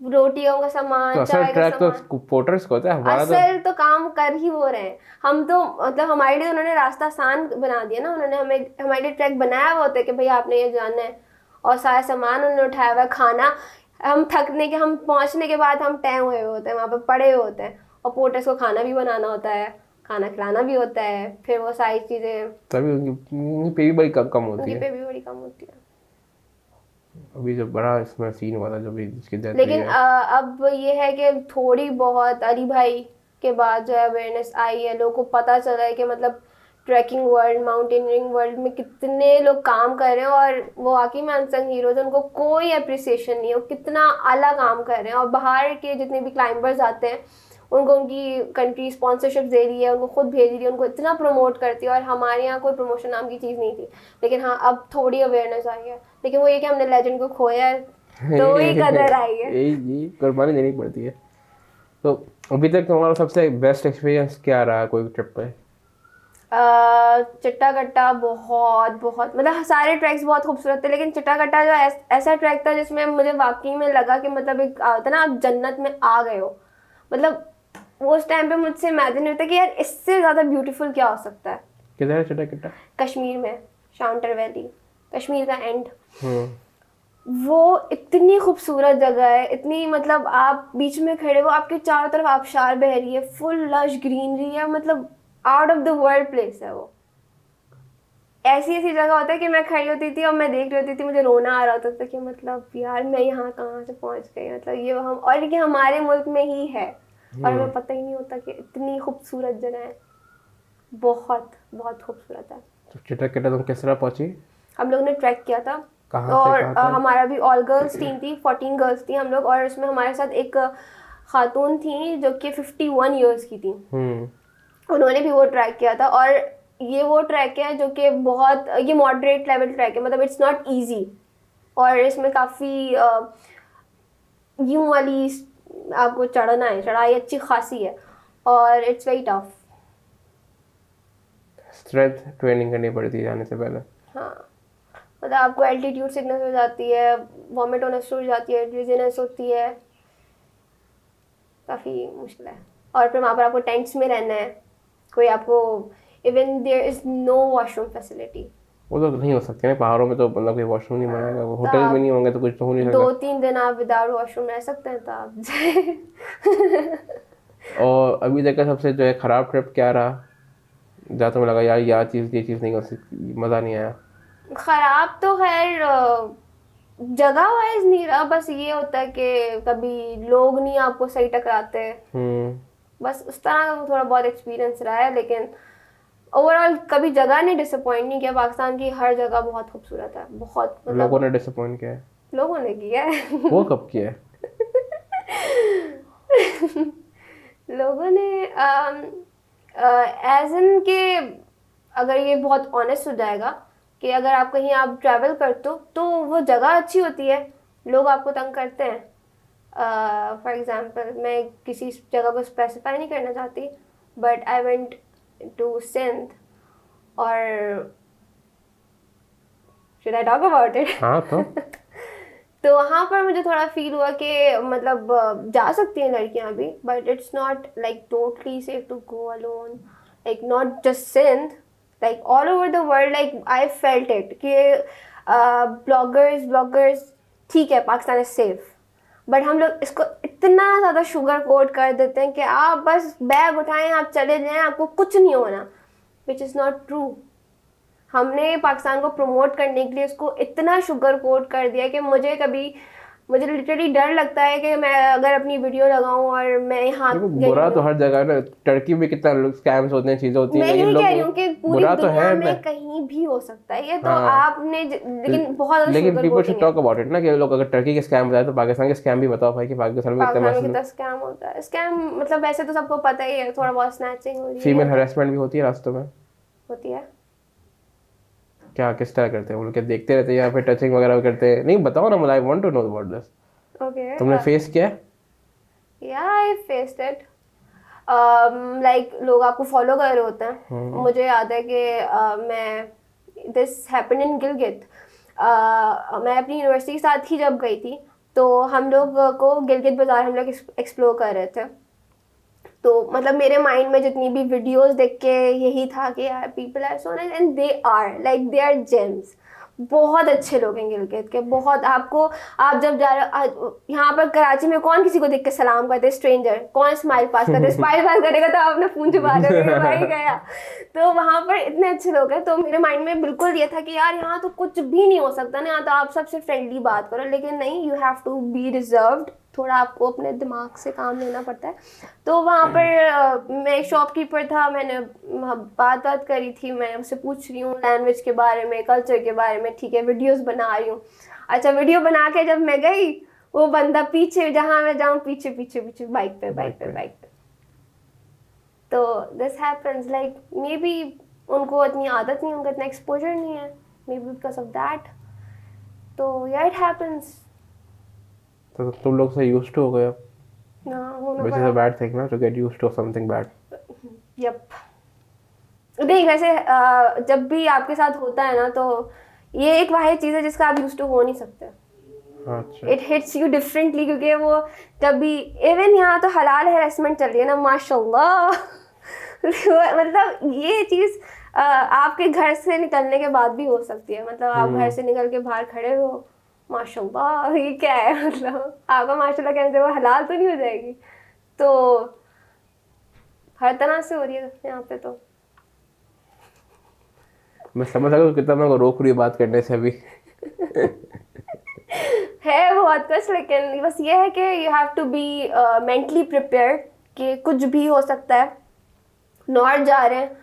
[SPEAKER 2] रोटियों का
[SPEAKER 1] तो
[SPEAKER 2] सामान,
[SPEAKER 1] असल
[SPEAKER 2] चाय का
[SPEAKER 1] ट्रैक तो
[SPEAKER 2] सामान।
[SPEAKER 1] पोर्टर्स को होता है, हमारा तो
[SPEAKER 2] असल तो काम कर ही वो रहे हैं। हम तो मतलब हमारे लिए उन्होंने रास्ता आसान बना दिया ना, उन्होंने हमें हमारे लिए ट्रैक बनाया हुआ होता है कि भाई आपने ये जाना है, और सारा सामान उन्होंने उठाया हुआ है। खाना हम थकने के, हम पहुंचने के बाद हम टैं हुए होते हैं, वहाँ पे पड़े हुए होते हैं, और पोर्टर्स को खाना भी बनाना होता है, खाना खिलाना भी होता है, फिर वो सारी चीज़ें।
[SPEAKER 1] तभी उनकी पे भी बड़ी कम होती
[SPEAKER 2] उनकी
[SPEAKER 1] है।
[SPEAKER 2] पे भी बड़ी कम होती है।
[SPEAKER 1] अभी जो बड़ा इसमें सीन हुआ था, जो भी जिसकी डेथ हुई
[SPEAKER 2] लेकिन
[SPEAKER 1] है,
[SPEAKER 2] अब ये है कि थोड़ी बहुत अली भाई के बाद जो है अवेयरनेस आई है, लोगों को पता चला है कि मतलब ट्रैकिंग वर्ल्ड, माउंटेनियरिंग वर्ल्ड में कितने लोग काम कर रहे हैं, और वो वाकई में अनसंग हीरोज, उनको कोई अप्रिसिएशन नहीं है, वो कितना आला काम कर रहे हैं। और बाहर के जितने भी क्लाइंबर्स आते हैं उनको उनकी कंट्री स्पॉन्सरशिप दे रही है, उनको खुद भेज रही है, उनको इतना प्रमोट करती है। और हमारे यहाँ कोई प्रमोशन नाम की चीज़ नहीं थी, लेकिन हाँ अब थोड़ी अवेयरनेस आई है। लेकिन वो ये कि हमने लेजेंड को खोया है तो ही कदर आई है।
[SPEAKER 1] यही कुर्बानी देनी पड़ती है। तो अभी तक तुम्हारा सबसे बेस्ट एक्सपीरियंस क्या रहा कोई ट्रिप पे?
[SPEAKER 2] चिट्टा कट्टा बहुत बहुत, मतलब सारे ट्रैक्स बहुत खूबसूरत थे, लेकिन चिट्टा कट्टा जो ऐसा ट्रैक था जिसमें मुझे वाकई में लगा कि मतलब एक होता ना, आप जन्नत में आ गए हो। मतलब उस टाइम पे मुझसे इमेजिन नहीं होता कि यार इससे ज़्यादा ब्यूटीफुल क्या हो सकता है।
[SPEAKER 1] किधर है चिट्टा कट्टा?
[SPEAKER 2] कश्मीर में, शांटर वैली, कश्मीर का एंड।
[SPEAKER 1] हम्म।
[SPEAKER 2] वो इतनी खूबसूरत जगह है, इतनी मतलब आप बीच में खड़े हो, आपके चारों तरफ आबशार बह रही है, फुल लश ग्रीनरी है, मतलब out of the world place है वो। ऐसी ऐसी जगह होता है कि मैं खड़ी होती थी और मैं देख रही होती थी, मुझे रोना आ रहा होता था कि मतलब यार मैं यहाँ कहाँ से पहुँच गई, मतलब ये हम, और ये हमारे मुल्क में ही है और हमें पता ही नहीं होता कि इतनी खूबसूरत जगह है। बहुत बहुत खूबसूरत है।
[SPEAKER 1] तो चिट्टा कट्टा तुम किस तरह पहुंची?
[SPEAKER 2] हम लोग ने ट्रैक किया था,
[SPEAKER 1] कहाँ से
[SPEAKER 2] और
[SPEAKER 1] कहाँ तक?
[SPEAKER 2] हमारा भी ऑल गर्ल्स टीम थी, 14 गर्ल्स थी हम लोग, और उसमें हमारे साथ एक खातून थी जो कि 51 ईयर्स की थी। उन्होंने भी वो ट्रैक किया था। और ये वो ट्रैक है जो कि बहुत, ये मॉडरेट लेवल ट्रैक है, मतलब इट्स नॉट इजी, और इसमें काफ़ी यूं वाली आपको चढ़ना है, चढ़ाई अच्छी खासी है, और it's very tough.
[SPEAKER 1] Strength training करनी पड़ती है जाने से पहले।
[SPEAKER 2] हाँ, मतलब आपको एल्टीट्यूड सिकनेस हो जाती है, वॉमिट होना शुरू हो जाती है, डिजीनेस होती है, काफ़ी मुश्किल है। और फिर वहाँ पर आपको टेंट्स में रहना है, कोई आपको, even there is no washroom facility.
[SPEAKER 1] वो तो नहीं हो सकते ना पहाड़ों में, तो मतलब कोई वॉशरूम नहीं बनाएगा, वो होटल में नहीं होंगे तो कुछ तो हो नहीं सकता।
[SPEAKER 2] 2-3 दिन आप विदाउट वॉशरूम रह सकते हैं तो आप जाए।
[SPEAKER 1] और अभी तक का सबसे जो है ख़राब ट्रिप क्या रहा, जहाँ तुम्हें लगा यार ये चीज़ नहीं हो सकती, मज़ा नहीं आया?
[SPEAKER 2] ख़राब तो खैर जगह वाइज नहीं रहा, बस ये होता है कि कभी लोग नहीं आपको सही टकराते, बस उस तरह का थोड़ा बहुत एक्सपीरियंस रहा है। लेकिन ओवरऑल कभी जगह ने डिसअपॉइंट नहीं किया। पाकिस्तान की हर जगह बहुत खूबसूरत है, बहुत मतलब
[SPEAKER 1] लोगों ने डिसअपॉइंट किया है?
[SPEAKER 2] लोगों ने किया है।
[SPEAKER 1] वो कब किया है?
[SPEAKER 2] लोगों ने एज इन के, अगर ये बहुत ऑनेस्ट हो जाएगा कि अगर आप कहीं आप ट्रैवल करते हो तो वो जगह अच्छी होती है, लोग आपको तंग करते हैं। फॉर एग्जांपल मैं किसी जगह को स्पेसिफाई नहीं करना चाहती, but I went to Sindh, और should I talk about it?
[SPEAKER 1] हाँ तो
[SPEAKER 2] तो वहाँ पर मुझे थोड़ा फील हुआ कि मतलब जा सकती हैं लड़कियाँ भी, but it's not like totally safe to go alone, like not just Sindh, like all over the world. Like I felt it कि ब्लॉगर्स ठीक है, पाकिस्तान इज सेफ, बट हम लोग इसको इतना ज़्यादा शुगर कोट कर देते हैं कि आप बस बैग उठाएं, आप चले जाएं, आपको कुछ नहीं होना, विच इज़ नॉट ट्रू। हमने पाकिस्तान को प्रमोट करने के लिए उसको इतना शुगर कोट कर दिया कि मुझे लिटरली डर लगता है कि मैं अगर अपनी वीडियो लगाऊं और मैं यहाँ
[SPEAKER 1] बुरा तो हर जगह ना, टर्की में कितना स्कैम्स होते हैं, चीजें होती हैं,
[SPEAKER 2] मैं
[SPEAKER 1] लेकिन
[SPEAKER 2] यही
[SPEAKER 1] लोग
[SPEAKER 2] कह रही हूँ कि पूरी
[SPEAKER 1] बुरा तो
[SPEAKER 2] दुनिया
[SPEAKER 1] है
[SPEAKER 2] में कहीं भी हो सकता है ये तो
[SPEAKER 1] हाँ।
[SPEAKER 2] आपने लेकिन बहुत ज्यादा
[SPEAKER 1] लेकिन
[SPEAKER 2] sugar
[SPEAKER 1] people should
[SPEAKER 2] coating
[SPEAKER 1] talk about it ना, कि लोग अगर टर्की के स्कैम बताए तो पाकिस्तान के स्कैम भी बताओ भाई, कि पाकिस्तान में इतने
[SPEAKER 2] पाकिस्तान में
[SPEAKER 1] मसले,
[SPEAKER 2] कितना स्कैम होता है। स्कैम मतलब वैसे तो सबको पता ही है, थोड़ा बहुत स्नैचिंग हो रही
[SPEAKER 1] फीमेल
[SPEAKER 2] है,
[SPEAKER 1] हरासमेंट भी होती है रास्तों में।
[SPEAKER 2] होती है।
[SPEAKER 1] क्या किस तरह करते हैं वो लोग? क्या देखते रहते हैं या फिर टचिंग वगैरह करते हैं? नहीं बताओ ना, I want to know about this.
[SPEAKER 2] Okay,
[SPEAKER 1] तुमने फेस किया है?
[SPEAKER 2] या आई फेस्ड इट। लाइक लोग आपको फॉलो कर रहे होते हैं। मुझे याद है कि मैं दिस हैपेंड इन गिलगित। मैं अपनी यूनिवर्सिटी के साथ ही जब गई थी तो हम लोग को गिलगित बाज़ार हम लोग एक्सप्लोर कर रहे थे। तो मतलब मेरे माइंड में जितनी भी वीडियोस देख के यही था कि यार people are so nice and they are gems. बहुत अच्छे लोग हैं गिलगित के, बहुत। आपको आप जब जा रहे हो यहाँ पर कराची में, कौन किसी को देख के सलाम करते? स्ट्रेंजर कौन स्माइल पास करते? स्माइल पास करेगा तो आपने फोन छुपा दोगे भाई गया। तो वहाँ पर इतने अच्छे लोग हैं, तो मेरे माइंड में बिल्कुल ये था कि यार यहाँ तो कुछ भी नहीं हो सकता ना, यहाँ तो आप सबसे फ्रेंडली बात करो। लेकिन नहीं, you have to be reserved, थोड़ा आपको अपने दिमाग से काम लेना पड़ता है। तो वहाँ पर मैं शॉपकीपर था, मैंने बात करी थी, मैं उससे पूछ रही हूँ लैंग्वेज के बारे में, कल्चर के बारे में, ठीक है, वीडियोस बना रही हूँ। अच्छा, वीडियो बना के जब मैं गई, वो बंदा पीछे, जहाँ मैं जाऊँ पीछे पीछे पीछे, बाइक पे। तो this happens, like may be उनको इतनी आदत नहीं, उनका इतना एक्सपोजर नहीं है, may be because of that. तो या इट हैपेंस।
[SPEAKER 1] तो तुम लोग से यूज्ड टू हो गए अब,
[SPEAKER 2] ना होना
[SPEAKER 1] which is
[SPEAKER 2] पड़ा।
[SPEAKER 1] a bad thing ना, to get used to something bad.
[SPEAKER 2] Yup. नहीं वैसे जब भी आपके साथ होता है ना, तो ये एक वाहिद चीज़ है जिसका आप यूज टू हो नहीं सकते।
[SPEAKER 1] अच्छा।
[SPEAKER 2] इट हिट्स यू डिफरेंटली, क्योंकि वो जब भी, इवन यहाँ तो हलाल हैरेसमेंट चल रही है ना, माशाल्लाह। मतलब ये चीज़ आपके घर से निकलने के बाद भी हो सकती है। मतलब आप घर से निकल के बाहर खड़े हो, माशाल्लाह, ये क्या है? मतलब आपका माशाल्लाह कहने से वो हलाल तो नहीं हो जाएगी? तो हर तरह से हो रही है यहाँ पे। तो
[SPEAKER 1] मैं समझ सकता हूँ कितना मैं रोक रही हूँ बात करने से अभी।
[SPEAKER 2] है बहुत कुछ, लेकिन बस ये है कि you have to be mentally prepared कि कुछ भी हो सकता है। नॉर्थ जा रहे हैं,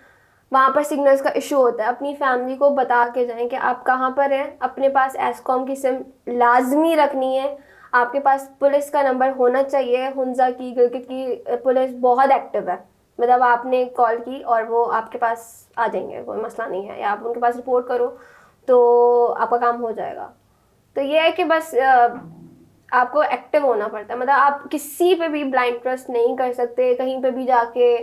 [SPEAKER 2] वहाँ पर सिग्नल्स का इशू होता है, अपनी फैमिली को बता के जाएं कि आप कहाँ पर हैं। अपने पास एस्कॉम की सिम लाजमी रखनी है, आपके पास पुलिस का नंबर होना चाहिए। हुंजा की, गिलगित की पुलिस बहुत एक्टिव है, मतलब आपने कॉल की और वो आपके पास आ जाएंगे, कोई मसला नहीं है। या आप उनके पास रिपोर्ट करो तो आपका काम हो जाएगा। तो ये है कि बस आपको एक्टिव होना पड़ता है। मतलब आप किसी पे भी ब्लाइंड ट्रस्ट नहीं कर सकते, कहीं पे भी जाके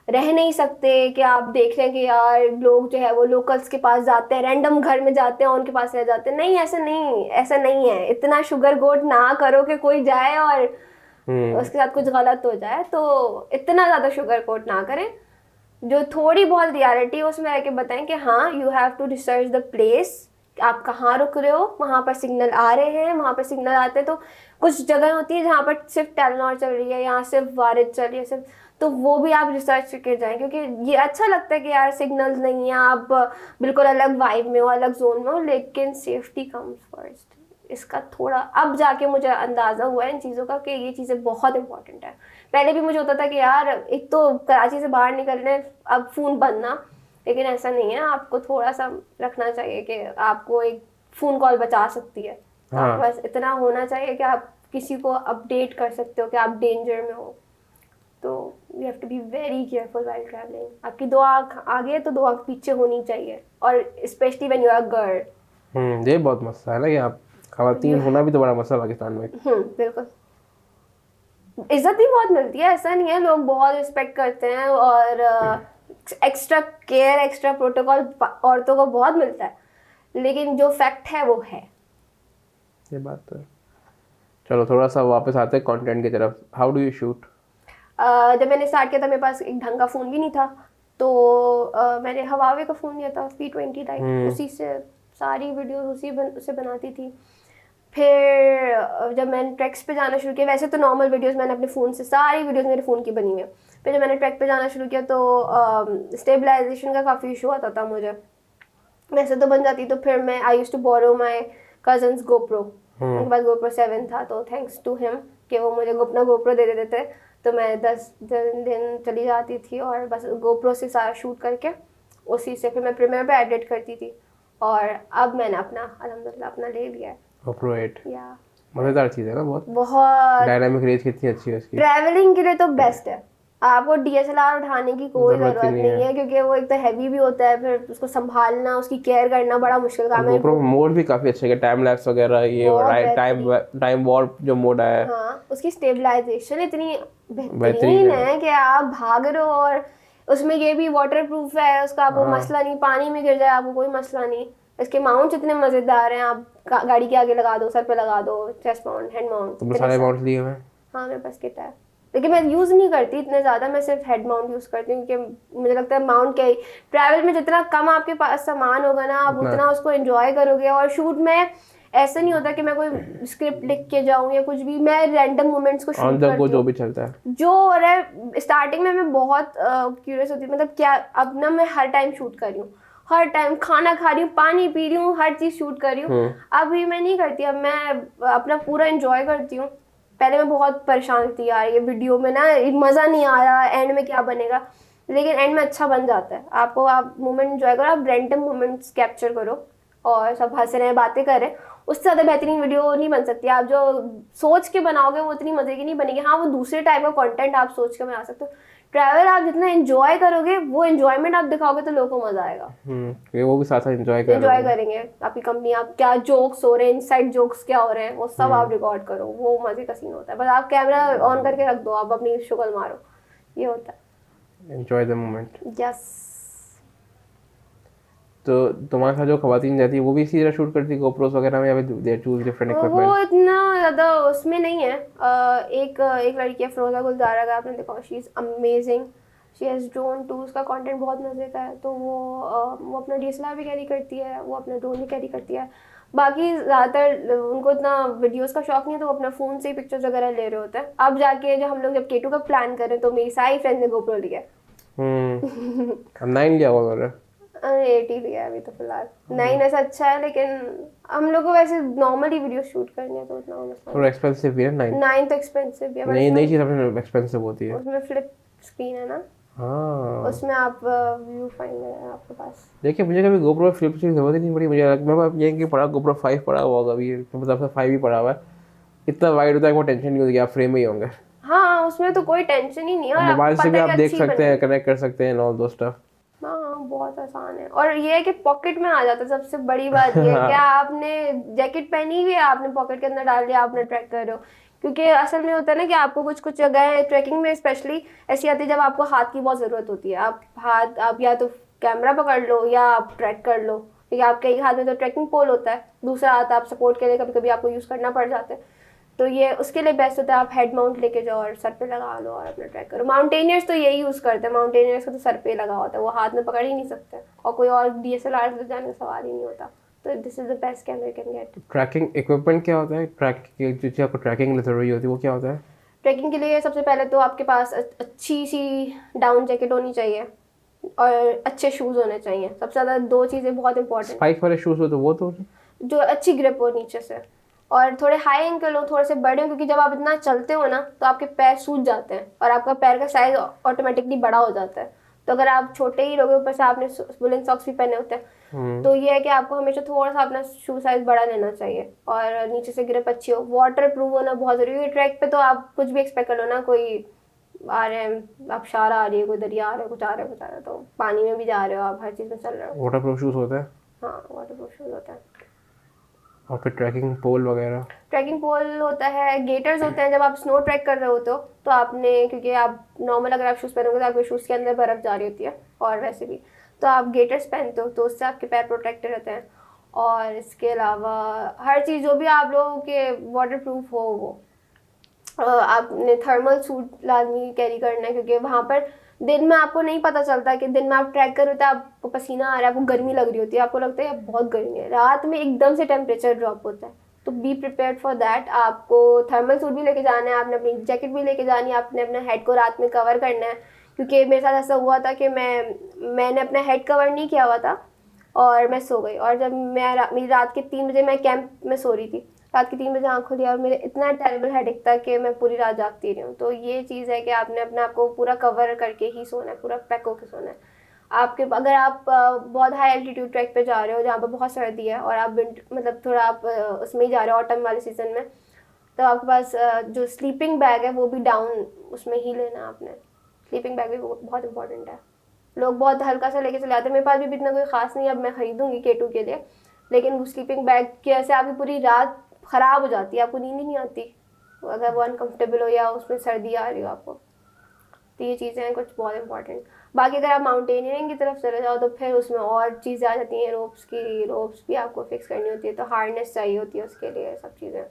[SPEAKER 2] रह नहीं सकते कि आप देख रहे हैं कि यार लोग जो है वो लोकल्स के पास जाते हैं, रैंडम घर में जाते हैं, उनके पास रह जाते हैं। नहीं, ऐसा नहीं है। इतना शुगर कोट ना करो कि कोई जाए और उसके साथ कुछ गलत हो जाए। तो इतना ज़्यादा शुगर कोट ना करें, जो थोड़ी बहुत रियलिटी है उसमें रह के बताएं कि हाँ, you have to research the place, आप कहाँ रुक रहे हो, वहाँ पर सिग्नल आ रहे हैं, वहाँ पर सिग्नल आते हैं। तो कुछ जगह होती है जहाँ पर सिर्फ टेलीनॉर चल रही है, यहाँ सिर्फ वारिद चल रही है सिर्फ, तो वो भी आप रिसर्च करके जाएं। क्योंकि ये अच्छा लगता है कि यार सिग्नल्स नहीं है, आप बिल्कुल अलग वाइब में हो, अलग जोन में हो, लेकिन सेफ्टी कम्स फर्स्ट। इसका थोड़ा अब जाके मुझे अंदाज़ा हुआ है इन चीज़ों का कि ये चीज़ें बहुत इंपॉर्टेंट है। पहले भी मुझे होता था कि यार एक तो कराची से बाहर निकलने अब फ़ोन बनना, लेकिन ऐसा नहीं है, आपको थोड़ा सा रखना चाहिए कि आपको एक फ़ोन कॉल बचा सकती है। तो
[SPEAKER 1] हाँ।
[SPEAKER 2] आपके पास इतना होना चाहिए कि आप किसी को अपडेट कर सकते हो कि आप डेंजर में हो। तो you have to be very careful while travelling. आपकी 2 आँख आगे तो 2 आँख पीछे होनी चाहिए, और specially when you are girl.
[SPEAKER 1] ये बहुत मसला है ना कि आप खवातीन होना भी तो बड़ा मसला पाकिस्तान में।
[SPEAKER 2] बिल्कुल। इज्जत भी बहुत मिलती है, ऐसा नहीं है, लोग बहुत रिस्पेक्ट करते हैं, और एक्स्ट्रा केयर एक्स्ट्रा प्रोटोकॉल औरतों को बहुत मिलता है, लेकिन जो फैक्ट है वो है।
[SPEAKER 1] ये बात तो है। चलो थोड़ा सा वापस आते हैं कंटेंट की तरफ। How do you shoot?
[SPEAKER 2] जब मैंने स्टार्ट किया था मेरे पास एक ढंग का फ़ोन भी नहीं था, तो मैंने हवावे का फ़ोन लिया था P20 टाइप, उसी से सारी वीडियोस उससे बनाती थी। फिर जब मैंने ट्रैक्स पे जाना शुरू किया, वैसे तो नॉर्मल वीडियोस मैंने अपने फ़ोन से, सारी वीडियोस मेरे फ़ोन की बनी हुई है। फिर जब मैंने ट्रैक पे जाना शुरू किया तो स्टेबलाइजेशन का काफ़ी इशू आता था मुझे। वैसे तो बन जाती, तो फिर मैं I used to borrow my cousin's GoPro। उनके पास GoPro 7 था, तो थैंक्स टू हिम कि वो मुझे अपना GoPro दे देते थे। तो मैं 10 दिन चली जाती थी और बस GoPro से सारा शूट करके उसी से फिर मैं प्रीमियर पे एडिट करती थी। और अब मैंने अपना अल्हम्दुलिल्लाह अपना ले लिया है।
[SPEAKER 1] GoPro 8
[SPEAKER 2] या
[SPEAKER 1] मज़ेदार चीज़ है ना, बहुत
[SPEAKER 2] बहुत
[SPEAKER 1] डायनामिक रेंज कितनी अच्छी है उसकी।
[SPEAKER 2] ट्रैवलिंग के लिए तो बेस्ट है। आपको DSLR उठाने की कोई
[SPEAKER 1] ज़रूरत ही
[SPEAKER 2] ज़रूरत
[SPEAKER 1] नहीं
[SPEAKER 2] नहीं है, क्योंकि वो एक तो हैवी भी होता है, फिर उसको संभालना, उसकी केयर करना बड़ा मुश्किल काम है।
[SPEAKER 1] GoPro मोड भी काफ़ी अच्छे है, टाइम लैप्स वगैरह, ये
[SPEAKER 2] बहुत
[SPEAKER 1] टाइम वॉर्प जो मोड आया है।
[SPEAKER 2] हाँ, उसकी स्टेबलाइजेशन इतनी
[SPEAKER 1] बेहतरीन
[SPEAKER 2] बेहतरीन
[SPEAKER 1] है।
[SPEAKER 2] है कि आप भाग रहे हो, और उसमें ये भी वाटर प्रूफ है, उसका आपको मसला नहीं, पानी में गिर जाए आपको कोई मसला नहीं। इसके माउंट्स इतने मज़ेदार हैं, आप गाड़ी के आगे लगा दो, सर पे लगा दो, चेस्ट माउंट, हैंड माउंट।
[SPEAKER 1] तुमने सारे माउंट लिए हुए हैं?
[SPEAKER 2] हाँ, मेरे पास किट है, लेकिन मैं यूज़ नहीं करती इतने ज़्यादा, मैं सिर्फ हेड माउंट यूज़ करती हूँ, क्योंकि मुझे लगता है माउंट के ट्रैवल में जितना कम आपके पास सामान होगा ना, आप उतना उसको एंजॉय करोगे। और शूट में ऐसा नहीं होता कि मैं कोई स्क्रिप्ट लिख के जाऊँ या कुछ भी, मैं रैंडम मोमेंट्स को शूट करती हूँ,
[SPEAKER 1] जो भी चलता है,
[SPEAKER 2] जो हो रहा है। स्टार्टिंग में मैं बहुत क्यूरियस होती हूँ, मतलब क्या अब ना मैं हर टाइम शूट कर रही हूँ, हर टाइम खाना खा रही हूँ, पानी पी रही हूँ, हर चीज़ शूट कर रही हूँ। अभी मैं नहीं करती, अब मैं अपना पूरा एंजॉय करती हूँ। पहले मैं बहुत परेशान थी यार, ये वीडियो में ना मज़ा नहीं आ रहा, एंड में क्या बनेगा, लेकिन एंड में अच्छा बन जाता है। आप मोमेंट एंजॉय करो, आप रैंडम मोमेंट्स कैप्चर करो, और सब हंस रहे हैं, बातें कर रहे हैं, उससे ज़्यादा बेहतरीन वीडियो नहीं बन सकती। आप जो सोच के बनाओगे वो इतनी मज़े की नहीं बनेगी। हाँ, वो दूसरे टाइप का कंटेंट आप सोच के बना सकते हो। ट्रैवल आप जितना एंजॉय करोगे, वो एंजॉयमेंट आप दिखाओगे तो लोगों को मज़ा आएगा।
[SPEAKER 1] ये वो भी साथ साथ एंजॉय
[SPEAKER 2] करेंगे। आपकी कंपनी, आप क्या जोक्स हो रहे हैं, इनसाइड जोक्स क्या हो रहे हैं, वो सब आप रिकॉर्ड करो, वो मज़े का सीन होता है। बस आप कैमरा ऑन करके रख दो, आप अपनी शुक्ल मारो, ये होता है।
[SPEAKER 1] Enjoy the moment.
[SPEAKER 2] यस।
[SPEAKER 1] तो तुम्हारे साथ जो खवातीन जाती है वो भी इसी तरह शूट करती है GoPros वगैरह में, या फिर दे चूज डिफरेंट
[SPEAKER 2] वो
[SPEAKER 1] इक्विपमेंट?
[SPEAKER 2] इतना ज़्यादा उसमें नहीं है। एक लड़की है फ़िरोज़ा गुलजारा का, आपने देखा, she is amazing, she has drone too, उसका कंटेंट बहुत मज़े का है। तो वो अपना DSLR भी कैरी करती है, वो अपना ड्रोन भी कैरी करती है। बाकी ज़्यादातर उनको इतना वीडियोस का शौक नहीं है, तो वो अपना फ़ोन से ही पिक्चर्स वगैरह ले रहे होते हैं। अब जाके जब हम लोग जब K2 का प्लान करें, तो मेरी सारी फ्रेंड्स ने GoPro लिया है।
[SPEAKER 1] अब 9 लिया हुआ मैंने।
[SPEAKER 2] 8 ही लिया है अभी तो फिलहाल। 9 ऐसा अच्छा है, लेकिन हम लोग को वैसे नॉर्मली वीडियो शूट करनी है, तो उतना मसला
[SPEAKER 1] थोड़ा एक्सपेंसिव भी है 9।
[SPEAKER 2] 9 तो एक्सपेंसिव भी है,
[SPEAKER 1] नई नई चीज़ अपने एक्सपेंसिव होती है।
[SPEAKER 2] उसमें फ्लिप स्क्रीन है ना,
[SPEAKER 1] हाँ,
[SPEAKER 2] उसमें आप व्यू फाइंडर है आपके पास।
[SPEAKER 1] देखिए मुझे कभी GoPro फ्लिप की जरूरत ही नहीं पड़ी। मुझे मैं ये कि पड़ा GoPro 5 पड़ा हुआ होगा अभी, मतलब 5 ही पड़ा हुआ है। इतना वाइड होता है कि वो टेंशन नहीं होती कि आप फ्रेम में ही होंगे।
[SPEAKER 2] हाँ, उसमें तो कोई टेंशन ही नहीं है, और
[SPEAKER 1] मोबाइल से भी आप देख सकते हैं,
[SPEAKER 2] हैं।
[SPEAKER 1] कनेक्ट कर सकते हैं, ऑल दो स्टफ।
[SPEAKER 2] हाँ, बहुत आसान है, और ये है कि पॉकेट में आ जाता है। सबसे बड़ी बात ये है कि आपने जैकेट पहनी हुई है, आपने पॉकेट के अंदर डाल दिया, आपने ट्रैक कर रहे हो। क्योंकि असल में होता है ना कि आपको कुछ कुछ जगह ट्रैकिंग में स्पेशली ऐसी आती है जब आपको हाथ की बहुत ज़रूरत होती है। आप या तो कैमरा पकड़ लो या आप ट्रैक कर लो, क्योंकि आपके एक हाथ में तो ट्रैकिंग पोल होता है, दूसरा हाथ आप सपोर्ट के लिए कभी कभी आपको यूज़ करना पड़ जाता है। तो ये उसके लिए बेस्ट होता है, आप हेड माउंट लेके जाओ और सर पे लगा लो और अपना ट्रैक करो। माउंटेनियर्स तो यही यूज़ करते हैं, माउंटेनियर्स को तो सर पे लगा होता है, वो हाथ में पकड़ ही नहीं सकते, और कोई और DSLR से जाने का सवाल ही नहीं होता। तो this is the best camera you can get.
[SPEAKER 1] Trekking equipment क्या होता है? जो चीज़ आपको ट्रैकिंग जरूरी होती है वो क्या होता है?
[SPEAKER 2] ट्रैकिंग के लिए सबसे पहले तो आपके पास अच्छी सी डाउन जैकेट होनी चाहिए, और अच्छे शूज़ होने चाहिए। सबसे ज़्यादा 2 चीज़ें बहुत इंपॉर्टेंट।
[SPEAKER 1] स्पाइक वाले शूज़ हो तो वो तो
[SPEAKER 2] जो अच्छी ग्रिप हो नीचे से, और थोड़े हाई एंकल हो, थोड़े से बड़े हो, क्योंकि जब आप इतना चलते हो ना तो आपके पैर सूज जाते हैं और आपका पैर का साइज ऑटोमेटिकली बड़ा हो जाता है। तो अगर आप छोटे ही लोगे, ऊपर से आपने वुलन सॉक्स भी पहने होते हैं, तो ये है कि आपको हमेशा थोड़ा सा अपना शू साइज बड़ा लेना चाहिए और नीचे से ग्रिप अच्छी हो, वाटर प्रूफ होना बहुत जरूरी है। ट्रैक पे तो आप कुछ भी एक्सपेक्ट कर लो ना, कोई आ रहे हैं, आप शारा आ रही है, कोई दरिया आ रहा है, कुछ आ रहा है, कुछ आ रहा है, तो पानी में भी जा रहे हो आप, हर चीज़ में चल रहे हो।
[SPEAKER 1] वाटर प्रूफ शूज़ होता है
[SPEAKER 2] हाँ, वाटर प्रूफ शूज होता है।
[SPEAKER 1] और फिर ट्रैकिंग पोल वगैरह।
[SPEAKER 2] ट्रैकिंग पोल होता है, गेटर्स होते हैं। जब आप स्नो ट्रैक कर रहे हो तो आपने, क्योंकि आप नॉर्मल अगर आप शूज़ पहनोगे तो आपके शूज़ के अंदर बर्फ़ जा रही होती है और वैसे भी, तो आप गेटर्स पहनते हो तो उससे आपके पैर प्रोटेक्टेड रहते हैं। और इसके अलावा हर चीज़ जो भी आप लोगों के वाटर प्रूफ हो वो आपने थर्मल सूट लाजमी कैरी करना है, क्योंकि वहाँ पर दिन में आपको नहीं पता चलता कि दिन में आप ट्रैक कर रहे होते हैं, आपको पसीना आ रहा है, आपको गर्मी लग रही होती है, आपको लगता है यार बहुत गर्मी है, रात में एकदम से टेम्परेचर ड्रॉप होता है। तो बी प्रिपेयर्ड फॉर दैट। आपको थर्मल सूट भी लेके जाना है, आपने अपनी जैकेट भी लेके जानी है, आपने अपना हेड को रात में कवर करना है, क्योंकि मेरे साथ ऐसा हुआ था कि मैंने अपना हेड कवर नहीं किया हुआ था और मैं सो गई। और जब मेरी रात के 3 बजे मैं कैंप में सो रही थी, रात के 3 बजे आँख खुली और मेरे इतना टेरिबल हेडेक था कि मैं पूरी रात जागती रही हूँ। तो ये चीज़ है कि आपने अपने आप को पूरा कवर करके ही सोना है, पूरा पैक होकर सोना है। आपके अगर आप बहुत हाई एल्टीट्यूड ट्रैक पे जा रहे हो जहाँ पर बहुत सर्दी है और आप मतलब थोड़ा आप उसमें ही जा रहे हो ऑटम वाले सीज़न में, तो आपके पास जो स्लीपिंग बैग है वो भी डाउन उसमें ही लेना है आपने। स्लीपिंग बैग भी बहुत इंपॉर्टेंट है। लोग बहुत हल्का सा लेके चले आते हैं, मेरे पास भी इतना कोई ख़ास नहीं, अब मैं खरीदूंगी K2 के लिए, लेकिन वो स्लीपिंग बैग की वजह से आपकी पूरी रात ख़राब हो जाती है, आपको नींद ही नहीं आती अगर वो अनकम्फर्टेबल हो या उसमें सर्दी आ रही हो आपको। तो ये चीज़ें हैं कुछ बहुत इंपॉर्टेंट। बाकी अगर आप माउंटेनियरिंग की तरफ चले जाओ तो फिर उसमें और चीज़ें आ जाती हैं, रोप्स भी आपको फिक्स करनी होती है, तो हार्डनेस चाहिए होती है उसके लिए, सब चीज़ें।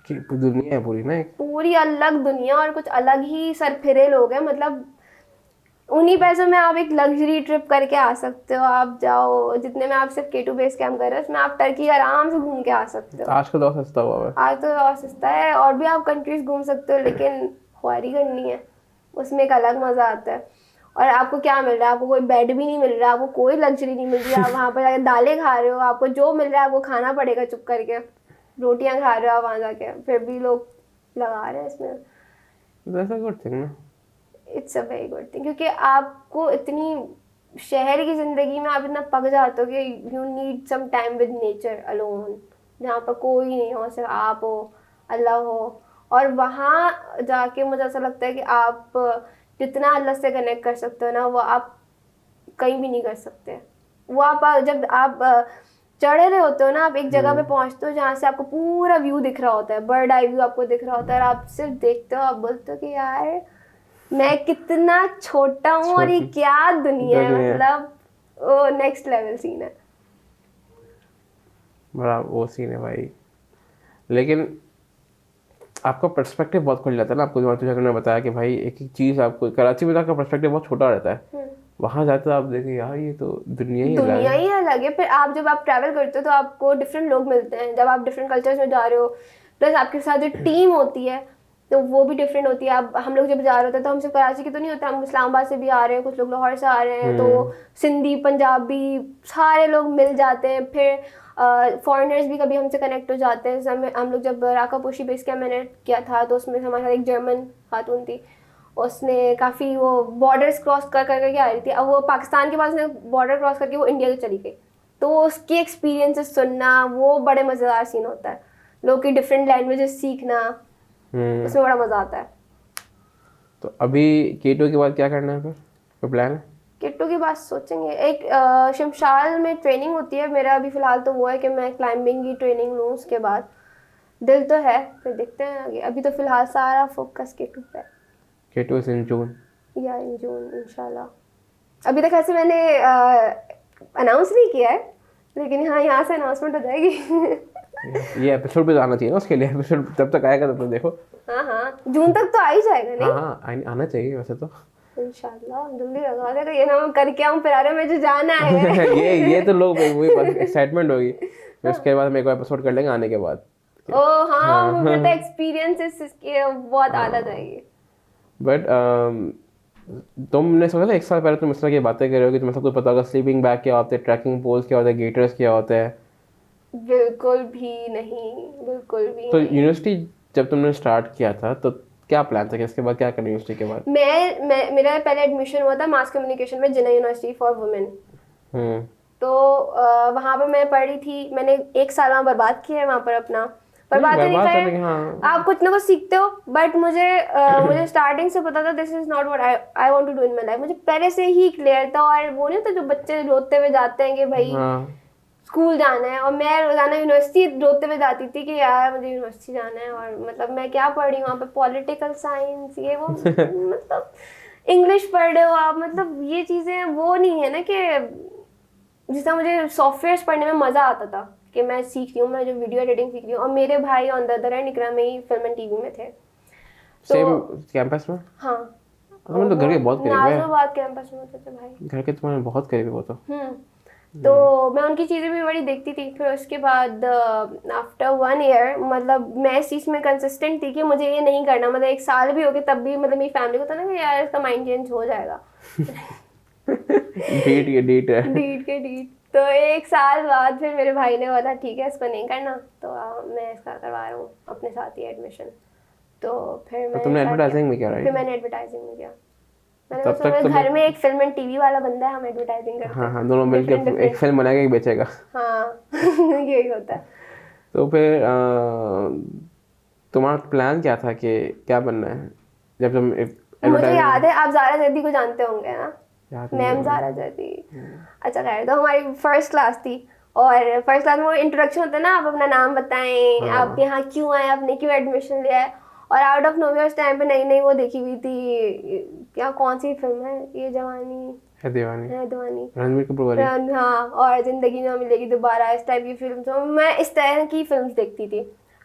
[SPEAKER 1] कि दुनिया है पूरी ना एक।
[SPEAKER 2] पूरी अलग दुनिया और कुछ अलग ही सरफिरे लोग हैं, मतलब उन्हीं पैसों में आप एक लग्जरी ट्रिप करके आ सकते हो। आप जाओ, जितने में आप सिर्फ K2 बेस कैंप कर रहे हो उसमें आप टर्की आराम से घूम के आ सकते हो।
[SPEAKER 1] आजकल तो और सस्ता हुआ है।
[SPEAKER 2] आज तो और सस्ता है, और भी आप कंट्रीज घूम सकते हो, लेकिन ख्वारी करनी है उसमें एक अलग मज़ा आता है। और आपको क्या मिल रहा है? आपको कोई बेड भी नहीं मिल रहा, आपको कोई लग्जरी नहीं मिल रही, आप वहाँ पर जाकर दालें खा रहे हो, आपको जो मिल रहा है वो खाना पड़ेगा चुप करके, रोटियां खा रहे हो आप वहाँ जाके, फिर भी लोग लगा रहे हैं इसमें।
[SPEAKER 1] That's a good thing ना।
[SPEAKER 2] It's a very good thing, क्योंकि आपको इतनी शहर की ज़िंदगी में आप इतना पक जाते हो कि you need some time with nature alone, जहाँ पर कोई नहीं हो, सिर्फ आप हो, अल्लाह हो। और वहाँ जाके मुझे ऐसा लगता है कि आप जितना अल्लाह से कनेक्ट कर सकते हो ना, वो आप कहीं भी नहीं कर सकते। वो आप जब आप चढ़ रहे होते हो ना, आप एक जगह पे पहुँचते हो जहाँ से आपको पूरा व्यू दिख रहा होता है, बर्ड आई व्यू आपको दिख रहा होता है, और आप सिर्फ देखते हो, आप बोलते हो कि यार मैं कितना छोटा हूँ और ये क्या दुनिया है, मतलब वो नेक्स्ट लेवल सीन है।
[SPEAKER 1] बड़ा वो सीन है भाई। लेकिन आपका पर्सपेक्टिव बहुत खुल जाता है ना। आपको जो ने बताया कि भाई एक एक चीज़ आपको, कराची में तो आपका पर्सपेक्टिव बहुत छोटा रहता है, वहाँ जाते हो आप देखें यार ये तो दुनिया ही अलग है।
[SPEAKER 2] दुनिया ही अलग है। फिर आप जब आप ट्रैवल करते हो तो आपको डिफरेंट लोग मिलते हैं, जब आप डिफरेंट कल्चर्स में जा रहे हो, प्लस आपके साथ जो टीम होती है तो वो भी डिफरेंट होती है। अब हम लोग जब जा रहे होते हैं तो हम सिर्फ कराची के तो नहीं होते, हम इस्लामाबाद से भी आ रहे हैं, कुछ लोग लाहौर से आ रहे हैं, तो सिंधी पंजाबी सारे लोग मिल जाते हैं। फिर फॉरेनर्स भी कभी हमसे कनेक्ट हो जाते हैं। हम लोग जब राकापोशी बेस कैंप मैंने किया था तो उसमें हमारे साथ एक जर्मन खातून थी, उसने काफ़ी वो बॉर्डर्स क्रॉस कर करके आ रही थी। अब वो पाकिस्तान के पास बॉर्डर क्रॉस करके वो इंडिया की चली गई, तो उसकी एक्सपीरियंसेस सुनना वो बड़े मज़ेदार सीन होता है। लोग की डिफरेंट लैंग्वेजेस सीखना, उसमें बड़ा मज़ा आता है।
[SPEAKER 1] तो अभी K2 के बाद क्या करना है, फिर कोई प्लान है?
[SPEAKER 2] K2 की बात सोचेंगे। एक शमशाल में ट्रेनिंग होती है, मेरा अभी फ़िलहाल तो वो है कि मैं क्लाइंबिंग की ट्रेनिंग लूँ, उसके बाद दिल तो है, फिर देखते हैं आगे। अभी तो फ़िलहाल सारा फोकस K2 पे है।
[SPEAKER 1] K2 इज इन जून
[SPEAKER 2] या इन जून इंशाल्लाह। अभी तक ऐसे मैंने अनाउंस नहीं किया है, लेकिन हाँ यहाँ से अनाउंसमेंट हो जाएगी।
[SPEAKER 1] ये एपिसोड पे आना चाहिए ना, उसके लिए एपिसोड जब तक आएगा तब तक देखो।
[SPEAKER 2] हाँ हाँ, जून तक तो आ ही जाएगा नहीं?
[SPEAKER 1] हाँ आना चाहिए वैसे तो।
[SPEAKER 2] इंशाल्लाह जल्दी लगा देगा ये ना, मैं करके आऊँ फिर, अरे मुझे जाना है।
[SPEAKER 1] ये तो लोग वही बस एक्साइटमेंट होगी, फिर उसके बाद हम एक एपिसोड कर लेंगे आने के बाद।
[SPEAKER 2] ओ हाँ, वो फिर तो एक्सपीरियंसेस इसके बहुत आला जाएगी।
[SPEAKER 1] बट तुमने सोचा था 1 साल पहले तुम इस तरह की बातें कर रहे हो कि तुम्हें सब कुछ पता होगा, स्लीपिंग बैग क्या होते हैं, ट्रैकिंग पोल्स क्या होते हैं, गेटर्स क्या होते हैं,
[SPEAKER 2] बिल्कुल भी नहीं, बिल्कुल भी
[SPEAKER 1] तो
[SPEAKER 2] नहीं।
[SPEAKER 1] यूनिवर्सिटी जब तुमने स्टार्ट किया था तो क्या प्लान था कि इसके बाद क्या करना यूनिवर्सिटी के बाद?
[SPEAKER 2] मेरा पहले एडमिशन हुआ था मास कम्युनिकेशन में, जिन्ना यूनिवर्सिटी फॉर वुमेन।
[SPEAKER 1] हम्म।
[SPEAKER 2] तो वहाँ पर मैं पढ़ी थी, मैंने 1 साल वहाँ बर्बाद किया है वहाँ पर अपना।
[SPEAKER 1] नहीं,
[SPEAKER 2] बर्बाद तो नहीं
[SPEAKER 1] बर्बाद तो
[SPEAKER 2] खैर,
[SPEAKER 1] नहीं, हाँ।
[SPEAKER 2] आप कुछ ना कुछ सीखते हो, बट मुझे स्टार्टिंग से पता था this is not what I want to do in my life. मुझे पहले से ही क्लियर था। और वो नहीं होता जो बच्चे रोते हुए जाते हैं कि भाई
[SPEAKER 1] हाँ।
[SPEAKER 2] स्कूल जाना है, और मैं रोजाना यूनिवर्सिटी रोते हुए जाती थी कि यार मुझे यूनिवर्सिटी जाना है। और मतलब मैं क्या पढ़ रही हूँ वहाँ पे, पॉलिटिकल साइंस ये वो, मतलब इंग्लिश पढ़ रहे हो आप, मतलब ये चीज़ें वो नहीं है ना कि जिससे मुझे सॉफ्टवेयर पढ़ने में मज़ा आता था कि मैं सीख रही हूँ, मैं जो वीडियो एडिटिंग सीख रही हूँ। और मेरे भाई ऑन द अदर हैंड इकरा में ही फिल्म एंड टीवी में थे। तो
[SPEAKER 1] सेम कैंपस में?
[SPEAKER 2] हाँ,
[SPEAKER 1] तुम्हारे तो घर के बहुत करीब है।
[SPEAKER 2] नाजोबाद कैंपस में होते थे भाई।
[SPEAKER 1] घर के तुम्हारे बहुत करीब है वो तो।
[SPEAKER 2] तो मैं उनकी चीज़ें भी बड़ी देखती थी। फिर उसके बाद आफ्टर 1 ईयर, मतलब मैं इस चीज़ में कंसिस्टेंट थी कि मुझे ये नहीं करना। मतलब 1 साल भी हो गया तब भी मतलब मेरी फैमिली को था ना कि यार इसका माइंड चेंज हो जाएगा।
[SPEAKER 1] डीट ये डीट है।
[SPEAKER 2] डीट के डीट। तो 1 साल बाद फिर मेरे भाई ने बोला ठीक है इसको नहीं करना, तो मैं इसका करवा रहा हूँ अपने साथ ही एडमिशन। तो फिर
[SPEAKER 1] तो
[SPEAKER 2] मैंने
[SPEAKER 1] तुमने
[SPEAKER 2] स्टार्ट किया।
[SPEAKER 1] एडवर्टाइजिंग में क्या
[SPEAKER 2] फिर
[SPEAKER 1] राइट?
[SPEAKER 2] मैंने एडवर्टाइजिंग में किया। मैंने
[SPEAKER 1] तब
[SPEAKER 2] कहा
[SPEAKER 1] तक
[SPEAKER 2] मेरे
[SPEAKER 1] तो
[SPEAKER 2] घर में एक फिल्म एंड टीवी वाला बंदा है, हम एडवर्टाइजिंग करते
[SPEAKER 1] हाँ
[SPEAKER 2] हैं।
[SPEAKER 1] हाँ, दोनों मिलकर
[SPEAKER 2] डिफरेंट
[SPEAKER 1] एक
[SPEAKER 2] डिफरेंट।
[SPEAKER 1] फिल्म बनाएगा, एक बेचेगा।
[SPEAKER 2] हाँ यही होता है।
[SPEAKER 1] तो फिर तुम्हारा प्लान क्या था कि क्या बनना है जब तुम
[SPEAKER 2] मुझे याद
[SPEAKER 1] एडवर्टाइजिंग?
[SPEAKER 2] है, आप जारा जैदी को जानते होंगे ना,
[SPEAKER 1] याद नहीं है
[SPEAKER 2] मैम
[SPEAKER 1] मुझे।
[SPEAKER 2] जारा जैदी। अच्छा खैर, तो हमारी फर्स्ट क्लास थी। और फर्स्ट क्लास में वो इंट्रोडक्शन होता है ना, आप अपना नाम बताएं, आप
[SPEAKER 1] हाँ।
[SPEAKER 2] यहाँ क्यों आए, आपने क्यों एडमिशन लिया है। और आउट ऑफ नोवेयर उस टाइम पे नई नई वो देखी हुई थी, क्या कौन सी फिल्म है ये, जवानी
[SPEAKER 1] है दीवानी।
[SPEAKER 2] है दीवानी।
[SPEAKER 1] रणबीर कपूर वाली।
[SPEAKER 2] हाँ, और जिंदगी ना मिलेगी दोबारा, इस टाइप की फिल्म। तो मैं इस तरह की फिल्म देखती थी।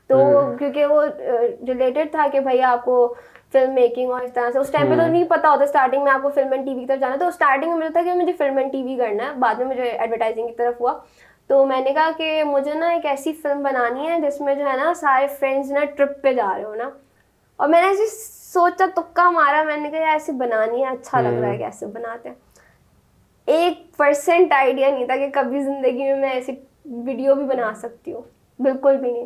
[SPEAKER 2] तो क्योंकि वो रिलेटेड था कि भैया आपको फिल्म मेकिंग और इस तरह से, उस टाइम पे तो नहीं पता होता स्टार्टिंग में आपको फिल्म एंड टीवी की तरफ जाना। तो स्टार्टिंग में मुझे था कि मुझे फिल्म एंड टीवी करना है, बाद में मुझे एडवर्टाइजिंग की तरफ हुआ। तो मैंने कहा कि मुझे ना एक ऐसी फिल्म बनानी है जिसमें जो है ना सारे फ्रेंड्स ना ट्रिप पे जा रहे हो ना। और मैंने ऐसे सोचा, तुक्का मारा, मैंने कहा यार ऐसे बनानी है, अच्छा लग रहा है, कैसे बनाते हैं। 1% आइडिया नहीं था कि कभी जिंदगी में मैं ऐसी वीडियो भी बना सकती हूँ, बिल्कुल भी नहीं।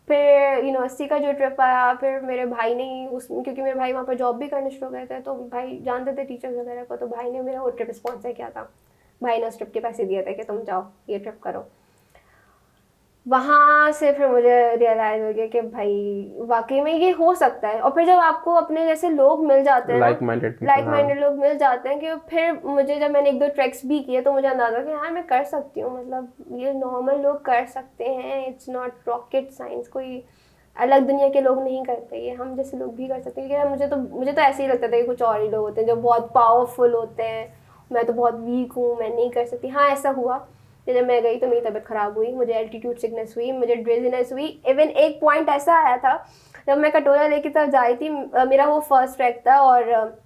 [SPEAKER 2] फिर यूनिवर्सिटी का जो ट्रिप आया, फिर मेरे भाई ने ही उसमें, क्योंकि मेरे भाई वहाँ पर जॉब भी करने शुरू हो गए थे, तो भाई जानते थे टीचर्स वगैरह को, तो भाई ने मेरा वो ट्रिप स्पॉन्सर किया था। भाई ने उस ट्रिप के पैसे दिए थे कि तुम जाओ ये ट्रिप करो। वहाँ से फिर मुझे रियलाइज हो गया कि भाई वाकई में ये हो सकता है। और फिर जब आपको अपने जैसे लोग मिल जाते हैं ना,
[SPEAKER 1] लाइक माइंडेड पीपल,
[SPEAKER 2] लाइक
[SPEAKER 1] हाँ।
[SPEAKER 2] माइंडेड लोग मिल जाते हैं, कि फिर मुझे जब मैंने 1-2 ट्रैक्स भी किए तो मुझे अंदाजा कि हाँ मैं कर सकती हूँ, मतलब ये नॉर्मल लोग कर सकते हैं, इट्स नॉट रॉकेट साइंस, कोई अलग दुनिया के लोग नहीं करते, ये हम जैसे लोग भी कर सकते हैं। क्योंकि मुझे तो ऐसे ही लगता था कि कुछ और ही लोग होते हैं जो बहुत पावरफुल होते हैं, मैं तो बहुत वीक हूँ, मैं नहीं कर सकती। हाँ ऐसा हुआ कि जब मैं गई तो मेरी तबीयत ख़राब हुई, मुझे एल्टीट्यूड सिकनेस हुई, मुझे ड्रेजीनेस हुई। इवन एक पॉइंट ऐसा आया था जब मैं कटोरा लेके तरफ जा रही थी, मेरा वो फर्स्ट ट्रैक था, और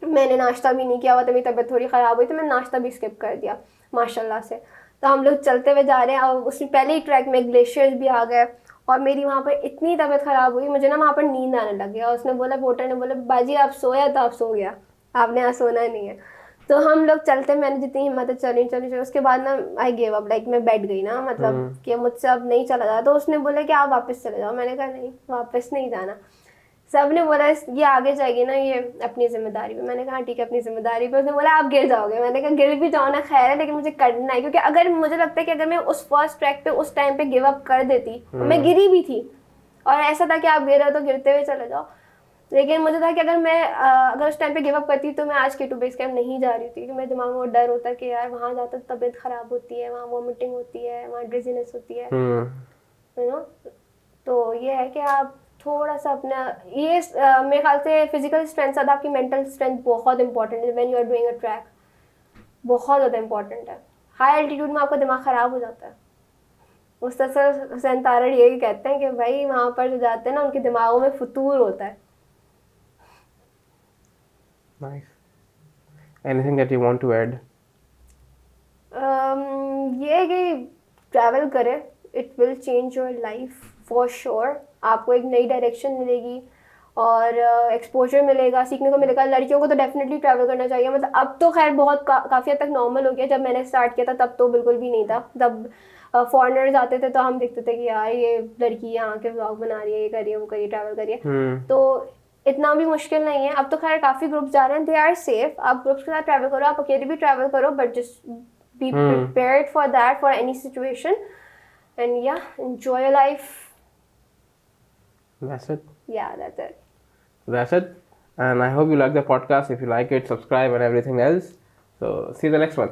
[SPEAKER 2] मैंने नाश्ता भी नहीं किया हुआ, तो मेरी तबीयत थोड़ी ख़राब हुई, तो मैंने नाश्ता भी स्किप कर दिया माशाल्लाह से। तो हम लोग चलते हुए जा रहे हैं, और उसमें पहले ही ट्रैक में ग्लेशियर्स भी आ गए, और मेरी वहाँ पर इतनी तबीयत ख़राब हुई, मुझे ना वहाँ पर नींद आने लग गया। उसने बोला, पोर्टर ने बोला, बाजी आप सोया तो आप सो गया, आपने यहाँ सोना नहीं है। तो हम लोग चलते, मैंने जितनी हिम्मत है चली, उसके बाद ना आई गेव अप, लाइक मैं बैठ गई ना, मतलब कि मुझसे अब नहीं चला जाता। तो उसने बोला कि आप वापस चले जाओ, मैंने कहा नहीं वापस नहीं जाना। सब ने बोला ये आगे जाएगी ना, ये अपनी जिम्मेदारी पे। मैंने कहा ठीक है अपनी जिम्मेदारी पे। उसने बोला आप गिर जाओगे, मैंने कहा गिर भी जाओ ना खैर है, लेकिन मुझे करना है। क्योंकि अगर मुझे लगता है कि अगर मैं उस फर्स्ट ट्रैक पे उस टाइम पे गिव अप कर देती, और मैं गिरी भी थी, और ऐसा था कि आप गिर रहे हो तो गिरते हुए चले जाओ, लेकिन मुझे था कि अगर उस टाइम पे गिव अप करती तो मैं आज के 2 बेस कैंप नहीं जा रही थी। क्योंकि मेरे दिमाग में वो डर होता है कि यार वहाँ जाकर तबीयत खराब होती है, वहाँ वॉमिटिंग होती है, वहाँ ड्रिजीनेस होती है, यू नो। तो ये है कि आप थोड़ा सा अपना ये मेरे ख्याल से फिजिकल स्ट्रेंथ से आपकी मेंटल स्ट्रेंथ बहुत इंपॉर्टेंट है when you are doing a trek, बहुत ज़्यादा इंपॉर्टेंट है। हाई एल्टीट्यूड में आपका दिमाग ख़राब हो जाता है। मुस्तसर हुसैन तारड़ यही कहते हैं कि भाई वहाँ पर जो जाते हैं ना उनके दिमागों में फतूर होता है।
[SPEAKER 1] Nice. Anything that you want to add?
[SPEAKER 2] ये है कि ट्रैवल करें, it will change your life for sure. आपको एक नई डायरेक्शन मिलेगी, और एक्सपोजर मिलेगा, सीखने को मिलेगा। लड़कियों को तो डेफिनेटली ट्रैवल करना चाहिए। मतलब अब तो खैर बहुत काफ़ी हद तक नॉर्मल हो गया, जब मैंने स्टार्ट किया था तब तो बिल्कुल भी नहीं था। तब फॉरेनर्स आते थे तो हम देखते थे कि यार ये लड़की यहाँ के व्लॉग बना रही है, ये कर रही है, वो कर रही है, ट्रैवल कर रही है। तो इतना भी मुश्किल नहीं है। अब तो खैर काफ़ी ग्रुप्स जा रहे हैं, दे आर सेफ। आप ग्रुप्स के साथ ट्रैवल करो, आप अकेले भी ट्रैवल करो, but just be prepared for that, for any situation, and या enjoy your life.
[SPEAKER 1] That's it.
[SPEAKER 2] Yeah, that's it.
[SPEAKER 1] That's it. And I hope you like the podcast. If you like it, subscribe and everything else. So see you the next one.